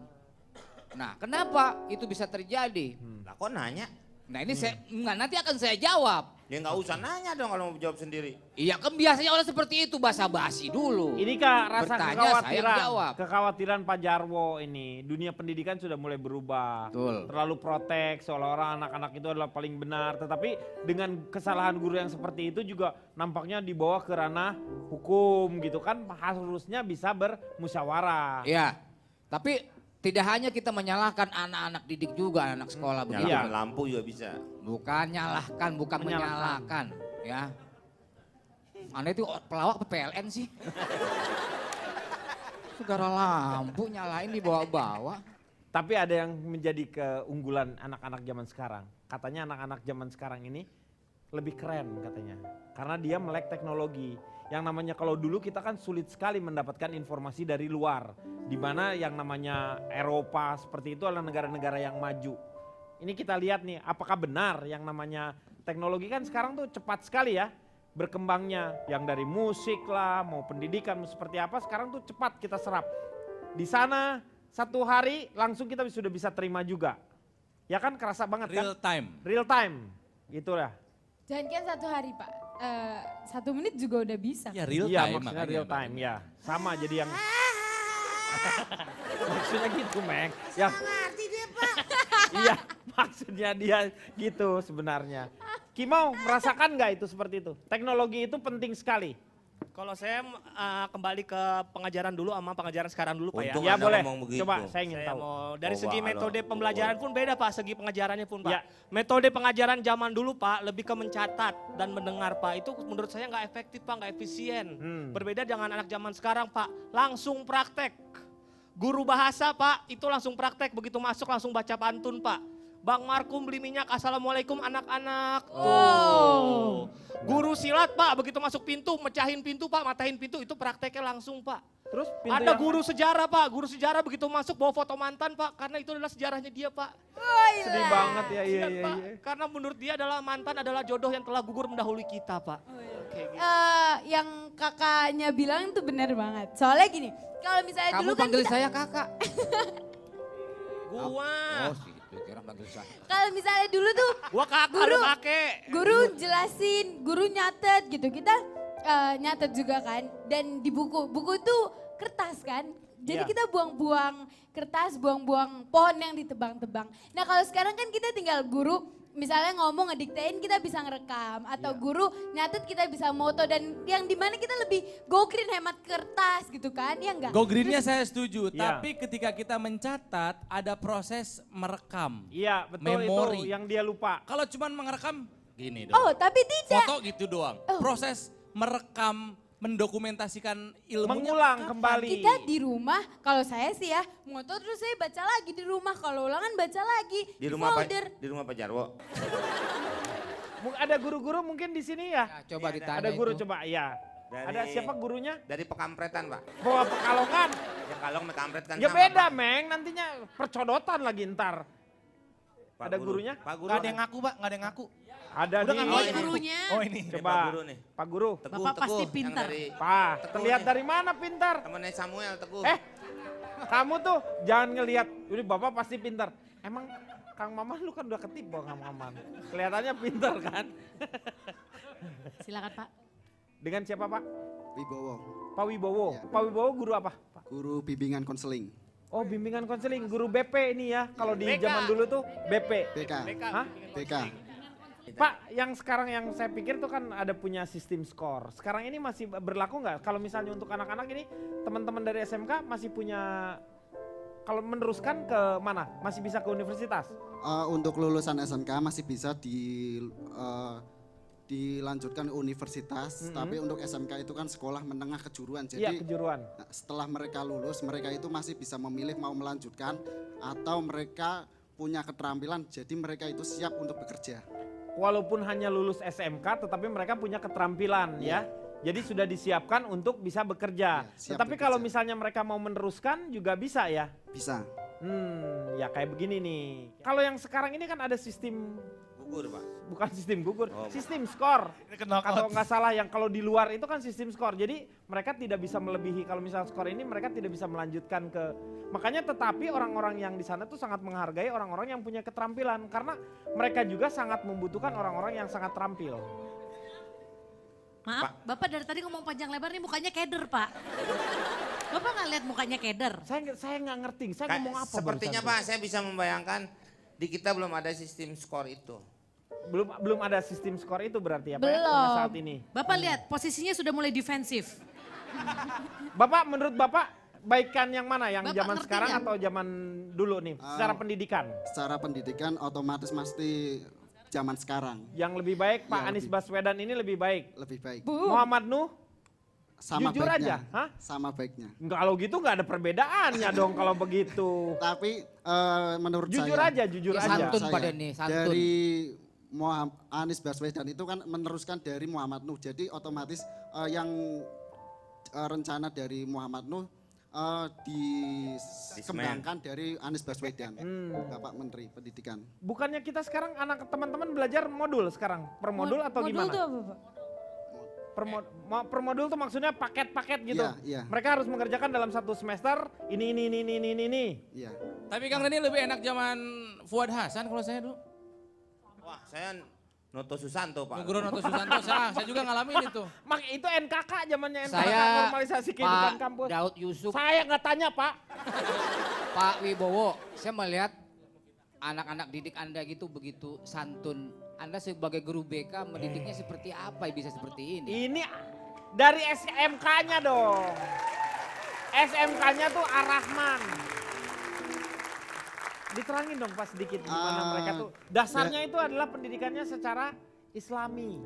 Nah, kenapa itu bisa terjadi? Lah kok nanya? Nah ini nanti akan saya jawab. Ya nggak usah nanya dong kalau mau jawab sendiri. Iya kan biasanya orang seperti itu basa-basi dulu. Ini Kak rasa Bertanya, saya jawab. kekhawatiran Pak Jarwo ini. Dunia pendidikan sudah mulai berubah. Betul. Terlalu protek seolah-olah anak-anak itu adalah paling benar. Tetapi dengan kesalahan guru yang seperti itu juga nampaknya dibawa ke ranah hukum gitu kan. Harusnya bisa bermusyawarah. Iya, tapi tidak hanya kita menyalahkan anak-anak didik juga, anak sekolah begitu. Nyalakan lampu juga bisa. Bukan nyalahkan, bukan menyalahkan. Ya. Anda itu pelawak apa PLN sih? Saudara lampu nyalain dibawa-bawa. Tapi ada yang menjadi keunggulan anak-anak zaman sekarang. Katanya anak-anak zaman sekarang ini lebih keren katanya. Karena dia melek teknologi. Yang namanya kalau dulu kita kan sulit sekali mendapatkan informasi dari luar. Di mana yang namanya Eropa seperti itu adalah negara-negara yang maju. Ini kita lihat nih apakah benar yang namanya teknologi kan sekarang tuh cepat sekali ya berkembangnya. Yang dari musik lah mau pendidikan mau seperti apa sekarang tuh cepat kita serap. Di sana 1 hari langsung kita sudah bisa terima juga. Ya kan kerasa banget kan? Real time. Real time. Itulah. Jangan kan 1 hari Pak, 1 menit juga udah bisa. Ya real Iya time. maksudnya makanya, real time makanya. ya. Sama jadi yang. Maksudnya gitu Mek. Ya. Ngerti dia Pak. Iya maksudnya dia gitu sebenarnya. Kimau merasakan nggak itu seperti itu? Teknologi itu penting sekali. Kalau saya kembali ke pengajaran dulu sama pengajaran sekarang dulu Pak ya. Untung Ya Anda boleh, ngomong begitu. coba saya ingin Saya tahu. mau dari Oh, segi wah, metode halo. pembelajaran pun beda Pak, segi pengajarannya pun Pak. Ya. Metode pengajaran zaman dulu Pak lebih ke mencatat dan mendengar Pak. Itu menurut saya nggak efektif Pak, nggak efisien. Berbeda dengan anak zaman sekarang Pak, langsung praktek. Guru bahasa Pak, itu langsung praktek, begitu masuk langsung baca pantun Pak. Bang Markum beli minyak, assalamualaikum anak-anak. Tuh. Guru silat Pak, begitu masuk pintu, mecahin pintu Pak, matahin pintu, itu prakteknya langsung Pak. Terus pintu Ada yang- guru sejarah Pak, guru sejarah begitu masuk bawa foto mantan Pak, karena itu adalah sejarahnya dia Pak. sedih banget ya iya Iya, iya. Pak. iya. Karena menurut dia adalah mantan adalah jodoh yang telah gugur mendahului kita Pak. Kayak gitu. Yang kakaknya bilang tuh benar banget. Soalnya gini, kalau misalnya Kamu dulu kan panggil kita, saya kakak. Gua, Oh situ, kira panggil saya. kalau misalnya dulu tuh gua kakak Guru. ada kakek. guru jelasin, guru nyatet gitu. Kita nyatet juga kan. Dan di buku itu kertas kan. Jadi Iya. kita buang-buang kertas, buang-buang pohon yang ditebang-tebang. Nah kalau sekarang kan kita tinggal guru misalnya ngomong ngediktein kita bisa ngerekam. Atau guru nyatet kita bisa moto. Dan yang dimana kita lebih go green hemat kertas gitu kan. Ya enggak? Go greennya saya setuju, Iya. tapi ketika kita mencatat ada proses merekam. Iya betul Memori. itu yang dia lupa. Kalau cuma merekam gini dong. Oh tapi tidak. Foto gitu doang. Oh. Proses merekam, mendokumentasikan ilmunya Mengulang kapan? kembali. Kita di rumah, kalau saya sih ya, moto terus saya baca lagi di rumah. Kalau ulangan baca lagi Di rumah folder. Di rumah Pak Jarwo. Ada guru-guru mungkin di sini ya? Ya, coba ditanya Ada guru itu. coba ya. Ada siapa gurunya? Dari Pekampretan Pak. Bawa Pekalongan. Ya kalau Pekampret kan Ya sama, beda Pak. Meng, nantinya percodotan lagi ntar. Pak Ada Guru. gurunya? Pak Guru. Gak ada yang ngaku Pak, gak ada yang ngaku. Ada Udah nih. nggak Ini gurunya, Oh ini. Ini Coba. Pak Guru nih. Pak Guru. Teguh, Bapak pasti Teguh. pintar. Yang dari Pak, Teguh terlihat nih. dari mana pintar? Temennya Samuel Teguh. Kamu tuh jangan ngelihat, ini bapak pasti pintar. Emang Kang Maman lu kan udah ketipu Kang Maman. Kelihatannya pintar kan? silakan Pak. Dengan siapa Pak? Wibowo, Pak Wibowo. Ya. Pak Wibowo guru apa? Pak? guru bimbingan konseling, Oh bimbingan konseling, guru BP ini ya. Kalau di BK. zaman dulu tuh BP. BK, Hah? BK. Pak, yang sekarang yang saya pikir tuh kan ada punya sistem skor. Sekarang ini masih berlaku nggak? Kalau misalnya untuk anak-anak ini, teman-teman dari SMK masih punya, kalau meneruskan ke mana? Masih bisa ke universitas? Untuk lulusan SMK masih bisa dilanjutkan universitas, tapi untuk SMK itu kan sekolah menengah kejuruan. Jadi iya, kejuruan. Setelah mereka lulus, mereka itu masih bisa memilih mau melanjutkan atau mereka punya keterampilan, jadi mereka itu siap untuk bekerja. Walaupun hanya lulus SMK, tetapi mereka punya keterampilan ya. Jadi sudah disiapkan untuk bisa bekerja. Tetapi bekerja. Kalau misalnya mereka mau meneruskan juga bisa ya? Bisa. Ya kayak begini nih. Kalau yang sekarang ini kan ada sistem gugur, Pak. Bukan sistem gugur, sistem skor. Atau nggak salah yang kalau di luar itu kan sistem skor. Jadi mereka tidak bisa melebihi, kalau misalnya skor ini mereka tidak bisa melanjutkan ke. Makanya tetapi orang-orang yang di sana tuh sangat menghargai orang-orang yang punya keterampilan. Karena mereka juga sangat membutuhkan orang-orang yang sangat terampil. Maaf, Bapak dari tadi ngomong panjang lebar nih mukanya keder, Pak. Bapak nggak lihat mukanya keder? Saya nggak ngerti, saya ngomong apa. Sepertinya Pak, saya bisa membayangkan di kita belum ada sistem skor itu. Belum ada sistem skor itu berarti ya Pak belum. ya, saat ini. Bapak lihat posisinya sudah mulai defensif. Bapak menurut Bapak baikan yang mana? Yang Bapak zaman sekarang atau zaman dulu nih secara pendidikan? Secara pendidikan otomatis pasti zaman sekarang. Yang lebih baik Pak Anies Baswedan ini lebih baik? Lebih baik. Muhammad Nuh? Sama jujur baiknya. aja? Hah? Sama baiknya. Enggak, kalau gitu nggak ada perbedaannya dong kalau begitu. Tapi menurut jujur saya. Jujur aja. Santun pada nih, santun. Dari Anies Baswedan itu kan meneruskan dari Muhammad Nuh. Jadi otomatis yang rencana dari Muhammad Nuh dikembangkan dari Anies Baswedan, Bapak Menteri Pendidikan. Bukannya kita sekarang anak teman-teman belajar modul sekarang? Per modul atau gimana? Modul tuh apa Pak? Per modul tuh maksudnya paket-paket gitu. Iya. Mereka harus mengerjakan dalam satu semester ini. Iya. Tapi Kang Reni lebih enak zaman Fuad Hasan kalau saya dulu. Wah, saya Noto Susanto, Pak. Guru Noto Susanto, saya juga ngalamin itu. Mak itu NKK zamannya NKK Saya normalisasi kehidupan Pak kampus. Daud Yusuf. Saya nggak tanya Pak. Pak Wibowo, saya melihat anak-anak didik Anda gitu begitu santun. Anda sebagai guru BK mendidiknya seperti apa bisa seperti ini? Ini dari SMK-nya dong. SMK-nya tuh Ar-Rahman. Diterangin dong Pak sedikit gimana mereka tuh. Dasarnya itu adalah pendidikannya secara Islami.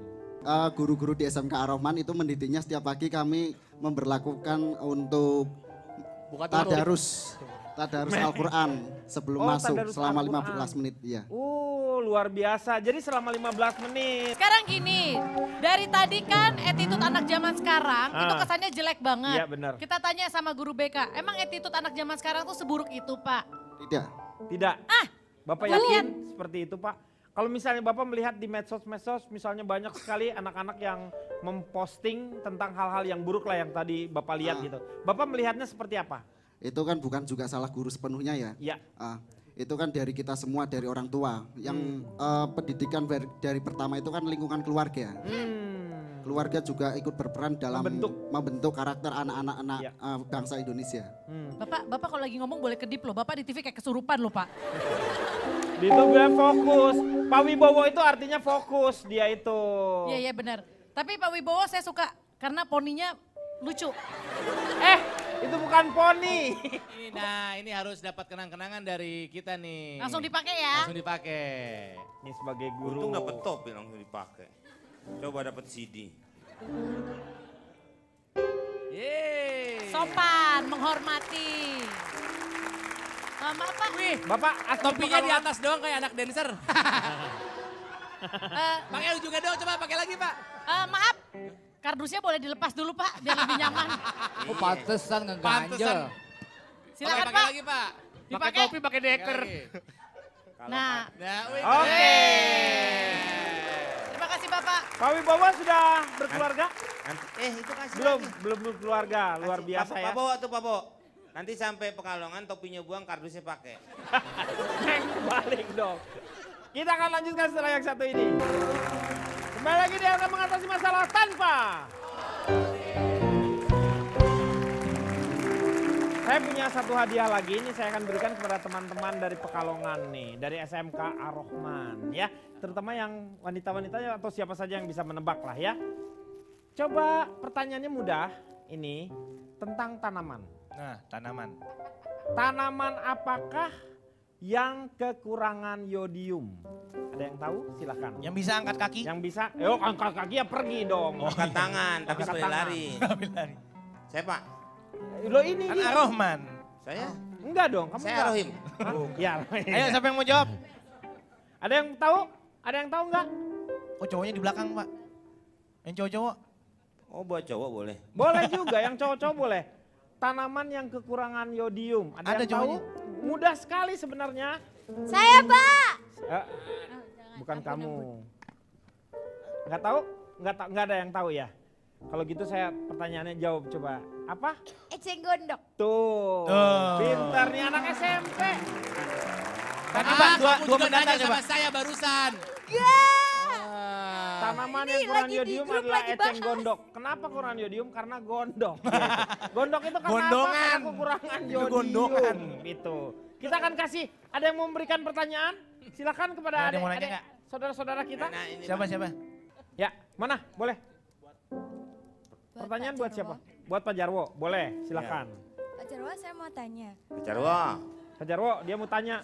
Guru-guru di SMK Ar-Rahman itu mendidiknya setiap pagi kami memberlakukan untuk tadarus Al-Quran sebelum masuk selama 15 menit. Ya. Luar biasa. Jadi selama 15 menit. Sekarang gini, dari tadi kan attitude anak zaman sekarang itu kesannya jelek banget. Iya benar. Kita tanya sama guru BK, emang attitude anak zaman sekarang tuh seburuk itu Pak? Tidak. Bapak yakin seperti itu Pak? Kalau misalnya Bapak melihat di medsos misalnya banyak sekali anak-anak yang memposting tentang hal-hal yang buruk lah yang tadi Bapak lihat gitu. Bapak melihatnya seperti apa? Itu kan bukan juga salah guru sepenuhnya ya. Iya. Itu kan dari kita semua, dari orang tua. Yang pendidikan dari pertama itu kan lingkungan keluarga. Keluarga juga ikut berperan dalam membentuk karakter anak-anak bangsa Indonesia. Bapak kalau lagi ngomong boleh kedip loh, Bapak di TV kayak kesurupan loh Pak. Itu gue fokus. Pak Wibowo itu artinya fokus dia itu. Iya benar. Tapi Pak Wibowo saya suka karena poninya lucu. Itu bukan poni. Nah ini harus dapat kenang-kenangan dari kita nih. Langsung dipakai ya. Langsung dipakai. Ini sebagai guru. Untung dapet topi langsung dipakai. Coba dapat CD. Yeay. Sopan, menghormati. Maaf Pak. Wih, Bapak topinya di atas doang kayak anak dancer. Pakai juga dong, coba pakai lagi Pak. Maaf, kardusnya boleh dilepas dulu Pak, biar lebih nyaman. Oh pantesan ngeganjel. Silakan pakai Pak. lagi Pak. Dipakai. Topi pakai deker. Nah. Oke. Terima kasih Bapak. Pak Wibowo sudah berkeluarga? Itu kasih belum berkeluarga, luar biasa ya. Pak Bo. Nanti sampai Pekalongan topinya buang, kardusnya pakai. Balik dong. Kita akan lanjutkan setelah yang satu ini. Kembali lagi dia akan mengatasi masalah tanpa. Saya punya satu hadiah lagi, ini saya akan berikan kepada teman-teman dari Pekalongan nih, dari SMK Ar-Rahman ya. Terutama yang wanita-wanita atau siapa saja yang bisa menebak lah ya. Coba pertanyaannya mudah, ini tentang tanaman. Nah, tanaman. Tanaman apakah yang kekurangan yodium? Ada yang tahu? Silakan. Yang bisa angkat kaki? Yang bisa, angkat kaki ya pergi dong. Angkat tangan, tapi Angkat boleh tangan. lari. Saya Pak. Lo ini Kan Ar-Rahman. Saya? Enggak dong, kamu Saya enggak. Rohim. Ya. Ayo siapa yang mau jawab? Ada yang tahu? Ada yang tahu enggak? Oh cowoknya di belakang Pak. Yang cowok-cowok. Oh buat cowok boleh. Boleh juga, yang cowok-cowok boleh. Tanaman yang kekurangan yodium. Ada yang tahu? cowoknya. Mudah sekali sebenarnya. Saya Pak. Bukan kamu. Enggak tahu? Enggak ada yang tahu ya? Kalau gitu saya pertanyaannya jawab coba. Apa? Eceng gondok. Tuh. Pintar nih anak SMP. Tadi Pak, dua juga mendadak nanya ya sama Pak. saya barusan. Tanaman Ini yang kurang lagi di yodium grup adalah lagi eceng bahas. gondok. Kenapa kurang yodium? Karena gondok. Gondok itu karena Gondongan. apa? Karena kekurangan Itu yodium. gondongan. Gitu. Kita akan kasih, ada yang mau memberikan pertanyaan? Silakan kepada Ada yang mau nanya nggak? saudara-saudara kita. Siapa? Ya, mana? Boleh. Pertanyaan buat siapa? Buat Pak Jarwo. Boleh, silakan. Pak Jarwo, saya mau tanya. Pak Jarwo. Pak Jarwo, dia mau tanya.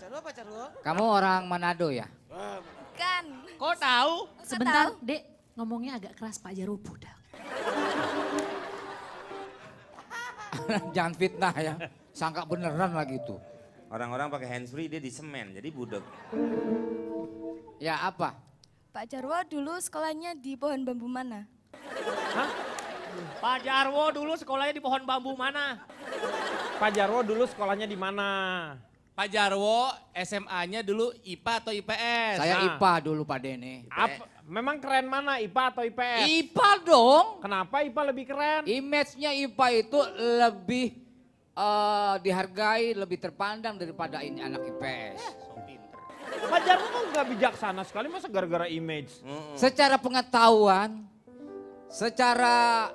Kamu orang Manado ya? Kan. Kok tahu? Sebentar, Dek, ngomongnya agak keras Pak Jarwo budak. Jangan fitnah ya. Sangka beneran lagi itu. Orang-orang pakai handsfree dia di semen jadi budek. Ya apa? Pak Jarwo dulu sekolahnya di pohon bambu mana? Pak Jarwo dulu sekolahnya di pohon bambu mana? Pak Jarwo dulu sekolahnya di mana? Pak Jarwo SMA-nya dulu IPA atau IPS? Saya Nah. IPA dulu Pak Dene. Memang keren mana, IPA atau IPS? IPA dong. Kenapa IPA lebih keren? Image-nya IPA itu lebih dihargai, lebih terpandang daripada ini anak IPS. Pak Jarwo kok nggak bijaksana sekali, masa gara-gara image? Secara pengetahuan, secara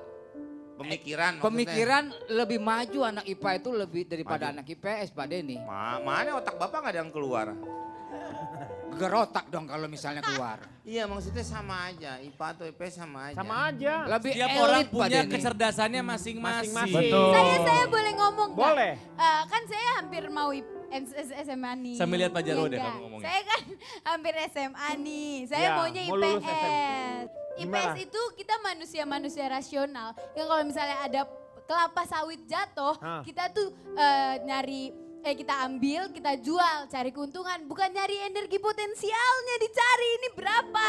Pemikiran. pemikiran lebih maju anak IPA itu lebih daripada anak IPS Pak Deni. Mana otak bapak nggak ada yang keluar? Gerotak dong kalau misalnya keluar. Iya maksudnya sama aja, IPA atau IPS sama aja. Sama aja. Lebih Setiap elit orang Pak punya Deni. kecerdasannya masing-masing. Betul. Saya boleh ngomong nggak? Boleh. Kan saya hampir mau SMA nih. Sambil lihat Pak Jarwo Iya deh nggak? kamu ngomongnya. Saya kan hampir SMA nih. Saya Ya, maunya mau lulus IPS. IPS Gimana? itu kita manusia-manusia rasional. Yang kalau misalnya ada kelapa sawit jatuh, kita tuh kita ambil, kita jual, cari keuntungan. Bukan nyari energi potensialnya dicari. Ini berapa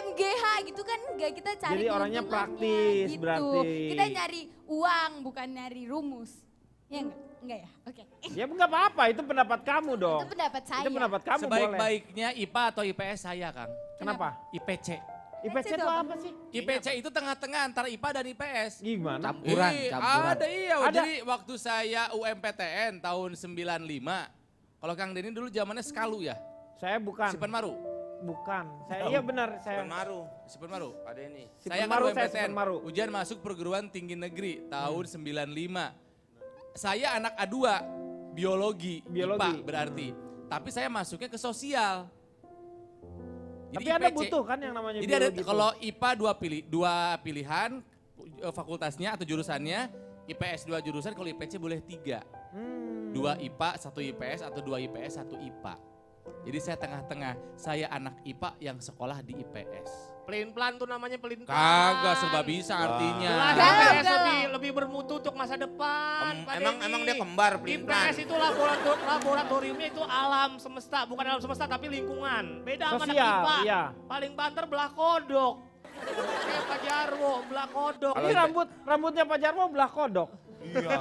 MGH gitu kan. Enggak, kita cari Jadi orangnya keuntungannya praktis gitu. berarti. Kita nyari uang, bukan nyari rumus. Ya enggak? Enggak ya? Oke. Ya enggak apa-apa, itu pendapat kamu dong. Itu pendapat saya. Itu pendapat kamu boleh. Sebaik-baiknya IPA atau IPS saya Kang. Kenapa? IPC. IPC itu apa sih? IPC itu tengah-tengah antara IPA dan IPS. Gimana? Campuran. Ada iya. Ada. Jadi waktu saya UMPTN tahun 95. Kalau Kang Denny dulu zamannya Skalu ya? Saya bukan. Sipan Maru? Bukan. Saya iya benar, saya. Sipan Maru. Ada ini. Saya kan Maru, saya UMPTN, Sipan Maru. ujian masuk perguruan tinggi negeri tahun 95. Saya anak A2, biologi. IPA berarti. Tapi saya masuknya ke sosial. Tapi Anda butuh kan yang namanya Jadi ada biologi itu? kalau IPA dua pilihan fakultasnya atau jurusannya, IPS 2 jurusan, kalau IPC boleh 3. 2 IPA, 1 IPS atau 2 IPS, 1 IPA. Jadi saya tengah-tengah, saya anak IPA yang sekolah di IPS. Pelin-pelan tuh namanya pelin-pelan. Kagak serba bisa artinya. Jelas IPS lebih bermutu untuk masa depan. Pak Emang Denny. dia kembar pelin-pelan. IPS itu laboratoriumnya itu alam semesta, bukan alam semesta tapi lingkungan. Beda sama anak Sosial, IPA. iya. Paling banter belah kodok. Kayak Pak Jarwo, belah kodok. Ini rambutnya Pak Jarwo belah kodok. Iya.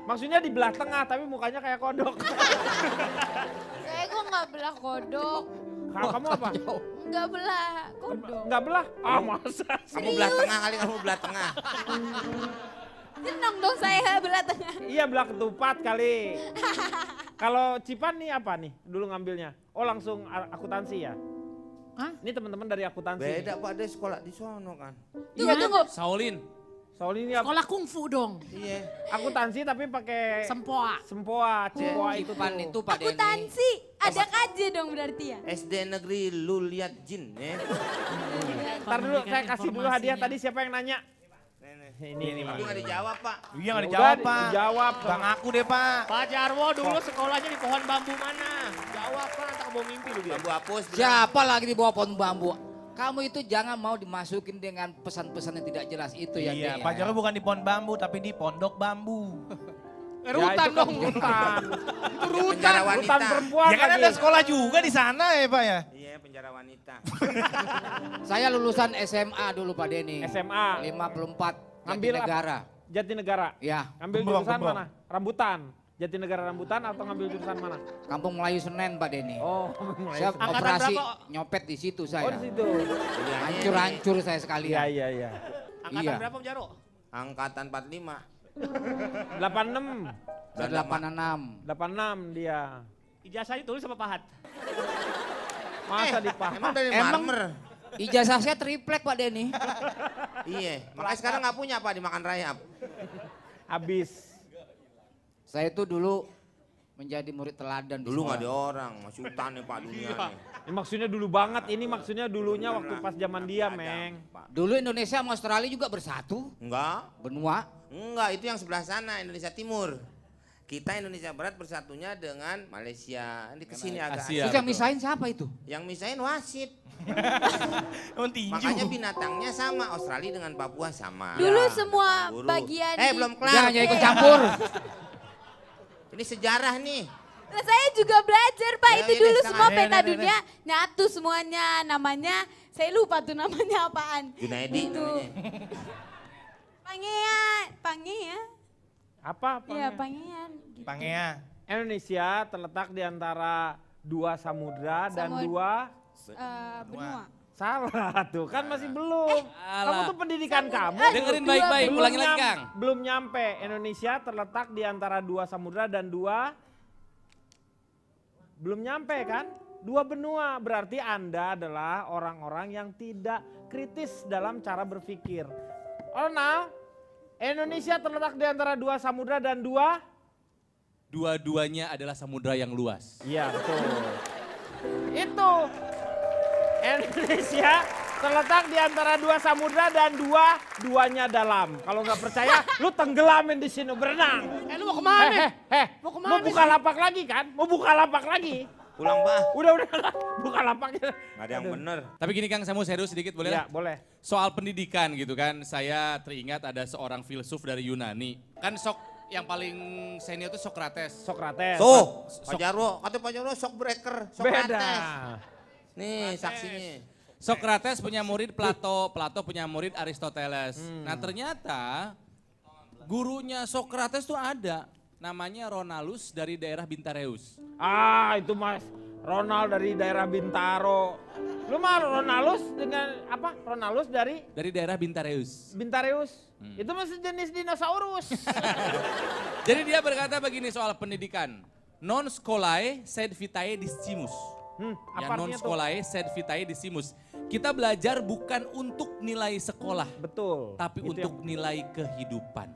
Maksudnya di belah tengah tapi mukanya kayak kodok. Saya kok nggak belah kodok. Kamu apa? Nggak belah kodok. Nggak belah? Ah masa? Kamu belah tengah kali, kamu belah tengah. Senang dong saya belah tengah. Iya belah ketupat kali. Kalau Cipan nih apa nih dulu ngambilnya? Oh langsung akuntansi ya? Hah? Ini teman-teman dari akuntansi. Beda Pak, dia sekolah di sono kan. Tunggu. Saulin. Shaolin Sekolah kungfu dong. Iya. Akuntansi tapi pakai sempoa. Cipoa itu itu Pak Denny. Akuntansi, ada kaje dong berarti ya. SD Negeri Luliat Jin ya. Ntar dulu saya kasih dulu hadiah tadi siapa yang nanya? Ini Tapi nggak dijawab Pak. Iya nggak dijawab Pak. Dijawab. Bang aku deh Pak. Pak Jarwo dulu sekolahnya di pohon bambu mana? Jawab Pak, tak mau mimpi lu dia. Bambu apus. Siapa lagi di bawah pohon bambu? Kamu itu jangan mau dimasukin dengan pesan-pesan yang tidak jelas itu ya. Iya, Pak Jarwo bukan di pohon bambu tapi di pondok bambu. Rutan dong. Rutan. Penjara wanita. Rutan perempuan Ya kan lagi. ada sekolah juga di sana ya Pak ya? Iya, penjara wanita. Saya lulusan SMA dulu Pak Denny. SMA. 54 Ngambil Jatinegara. Jatinegara. Ya. Ngambil jurusan mana? Rambutan. Jatinegara Rambutan atau ngambil jurusan mana? Kampung Melayu Senen Pak Denny. Oh, Saya Angkatan operasi berapa? nyopet di situ Oh, saya. di situ. Hancur-hancur saya sekalian. Iya. Angkatan Iya. berapa Om Jarwo? Angkatan 45. 86. Saya 86. 86 dia. Ijazahnya tulis sama Pahat. Masa dipahat? Emang dari Emang- marmer. Ijazah saya triplek Pak Denny. Iya, makanya sekarang nggak punya Pak dimakan rayap. Habis. Saya itu dulu menjadi murid teladan di Dulu nggak sekolah. ada orang, masih hutan nih Pak dunia nih. Ini maksudnya dulu banget, ini maksudnya dulunya waktu pas zaman dia, Meng. Dulu Indonesia sama Australia juga bersatu. Enggak. Benua. Enggak, itu yang sebelah sana, Indonesia Timur. Kita Indonesia Barat bersatunya dengan Malaysia. Ini kesini agak. Asia. Terus yang misahin siapa itu? Yang misahin wasit. Tinju. Makanya binatangnya sama, Australia dengan Papua sama. Dulu Ya, semua guru. bagian Belum kelar. Jangan ikut campur. Ini sejarah nih. Nah, saya juga belajar Pak, Ya, itu ini dulu setengah. semua peta Nih. dunia nyatu semuanya, namanya saya lupa tuh namanya apaan. Junaidi Itu. namanya. Pangean. Apa? Iya, Pangean. Gitu. Pangea. Indonesia terletak di antara dua samudra dan Samud- dua Benua. salah tuh kan masih belum. Kamu tuh pendidikan kamu Dengerin baik-baik, belum ulangi lagi Kang. belum nyampe. Indonesia terletak di antara dua samudra dan dua belum nyampe kan? Dua benua, berarti Anda adalah orang-orang yang tidak kritis dalam cara berpikir. Ronald, Indonesia terletak di antara dua samudra dan dua? Dua-duanya adalah samudra yang luas. Iya betul. Itu Indonesia terletak di antara dua samudra dan duanya dalam. Kalau nggak percaya, lu tenggelamin di sini berenang. Lu mau kemana? Mau buka lapak lagi kan? Mau buka lapak lagi? Pulang Pak. Udah buka lapaknya. Nggak ada yang bener. Tapi gini Kang, saya mau serius sedikit boleh? Ya boleh. Soal pendidikan gitu kan, saya teringat ada seorang filsuf dari Yunani. Kan yang paling senior itu Socrates. Socrates. Tuh, Pak Jarwo, kata Pak Jarwo shock breaker, Beda. Socrates. Nih saksinya. Socrates punya murid Plato, Plato punya murid Aristoteles. Nah ternyata gurunya Socrates tuh ada, namanya Ronaldus dari daerah Bintareus. Ah itu mas, Ronald dari daerah Bintaro. Lu mah Ronaldus dengan apa? Ronaldus dari Daerah Bintareus. Bintareus. Itu masih jenis dinosaurus. Jadi dia berkata begini soal pendidikan. Non scholae sed vitae discimus. Apa Ya non artinya tuh? scholae sed vitae discimus. Kita belajar bukan untuk nilai sekolah. Betul. Tapi Itu untuk nilai kehidupan.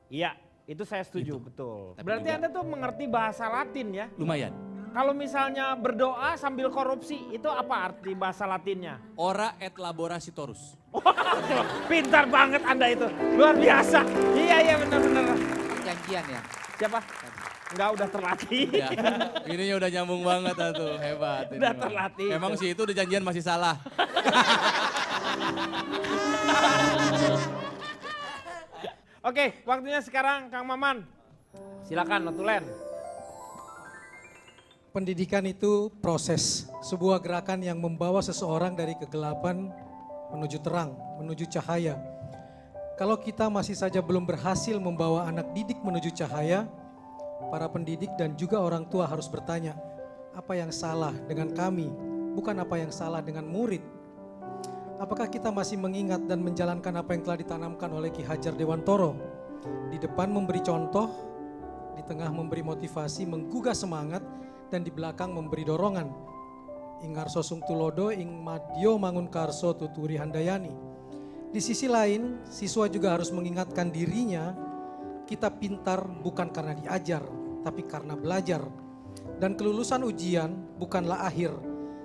Iya, itu saya setuju, betul. Tapi Berarti juga- Anda tuh mengerti bahasa Latin ya? Lumayan. Kalau misalnya berdoa sambil korupsi, itu apa arti bahasa Latinnya? Ora et laborasitorus. Pintar banget Anda itu, luar biasa. Iya benar-benar. Janjian ya. Siapa? Enggak, udah terlatih. Ya, ininya udah nyambung banget tuh, hebat. ini Udah mah. terlatih. Emang sih itu udah janjian masih salah. Oke, waktunya sekarang Kang Maman. Silakan notulen. Pendidikan itu proses, sebuah gerakan yang membawa seseorang dari kegelapan menuju terang, menuju cahaya. Kalau kita masih saja belum berhasil membawa anak didik menuju cahaya, para pendidik dan juga orang tua harus bertanya, apa yang salah dengan kami, bukan apa yang salah dengan murid. Apakah kita masih mengingat dan menjalankan apa yang telah ditanamkan oleh Ki Hajar Dewantoro? Di depan memberi contoh, di tengah memberi motivasi, menggugah semangat, dan di belakang memberi dorongan. Ingarso sung tulodo ing madyo mangun karso tuturi handayani. Di sisi lain, siswa juga harus mengingatkan dirinya, kita pintar bukan karena diajar, tapi karena belajar. Dan kelulusan ujian bukanlah akhir,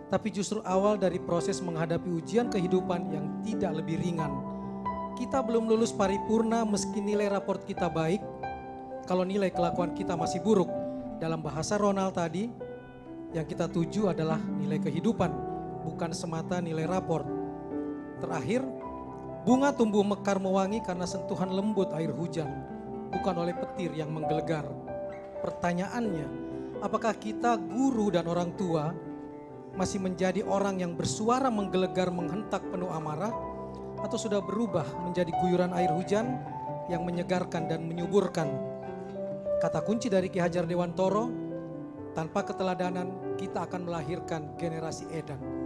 tapi justru awal dari proses menghadapi ujian kehidupan yang tidak lebih ringan. Kita belum lulus paripurna meski nilai raport kita baik, kalau nilai kelakuan kita masih buruk. Dalam bahasa Ronald tadi, yang kita tuju adalah nilai kehidupan, bukan semata nilai raport. Terakhir, bunga tumbuh mekar mewangi karena sentuhan lembut air hujan, bukan oleh petir yang menggelegar. Pertanyaannya, apakah kita guru dan orang tua masih menjadi orang yang bersuara menggelegar menghentak penuh amarah, atau sudah berubah menjadi guyuran air hujan yang menyegarkan dan menyuburkan? Kata kunci dari Ki Hajar Dewantoro, tanpa keteladanan kita akan melahirkan generasi edan.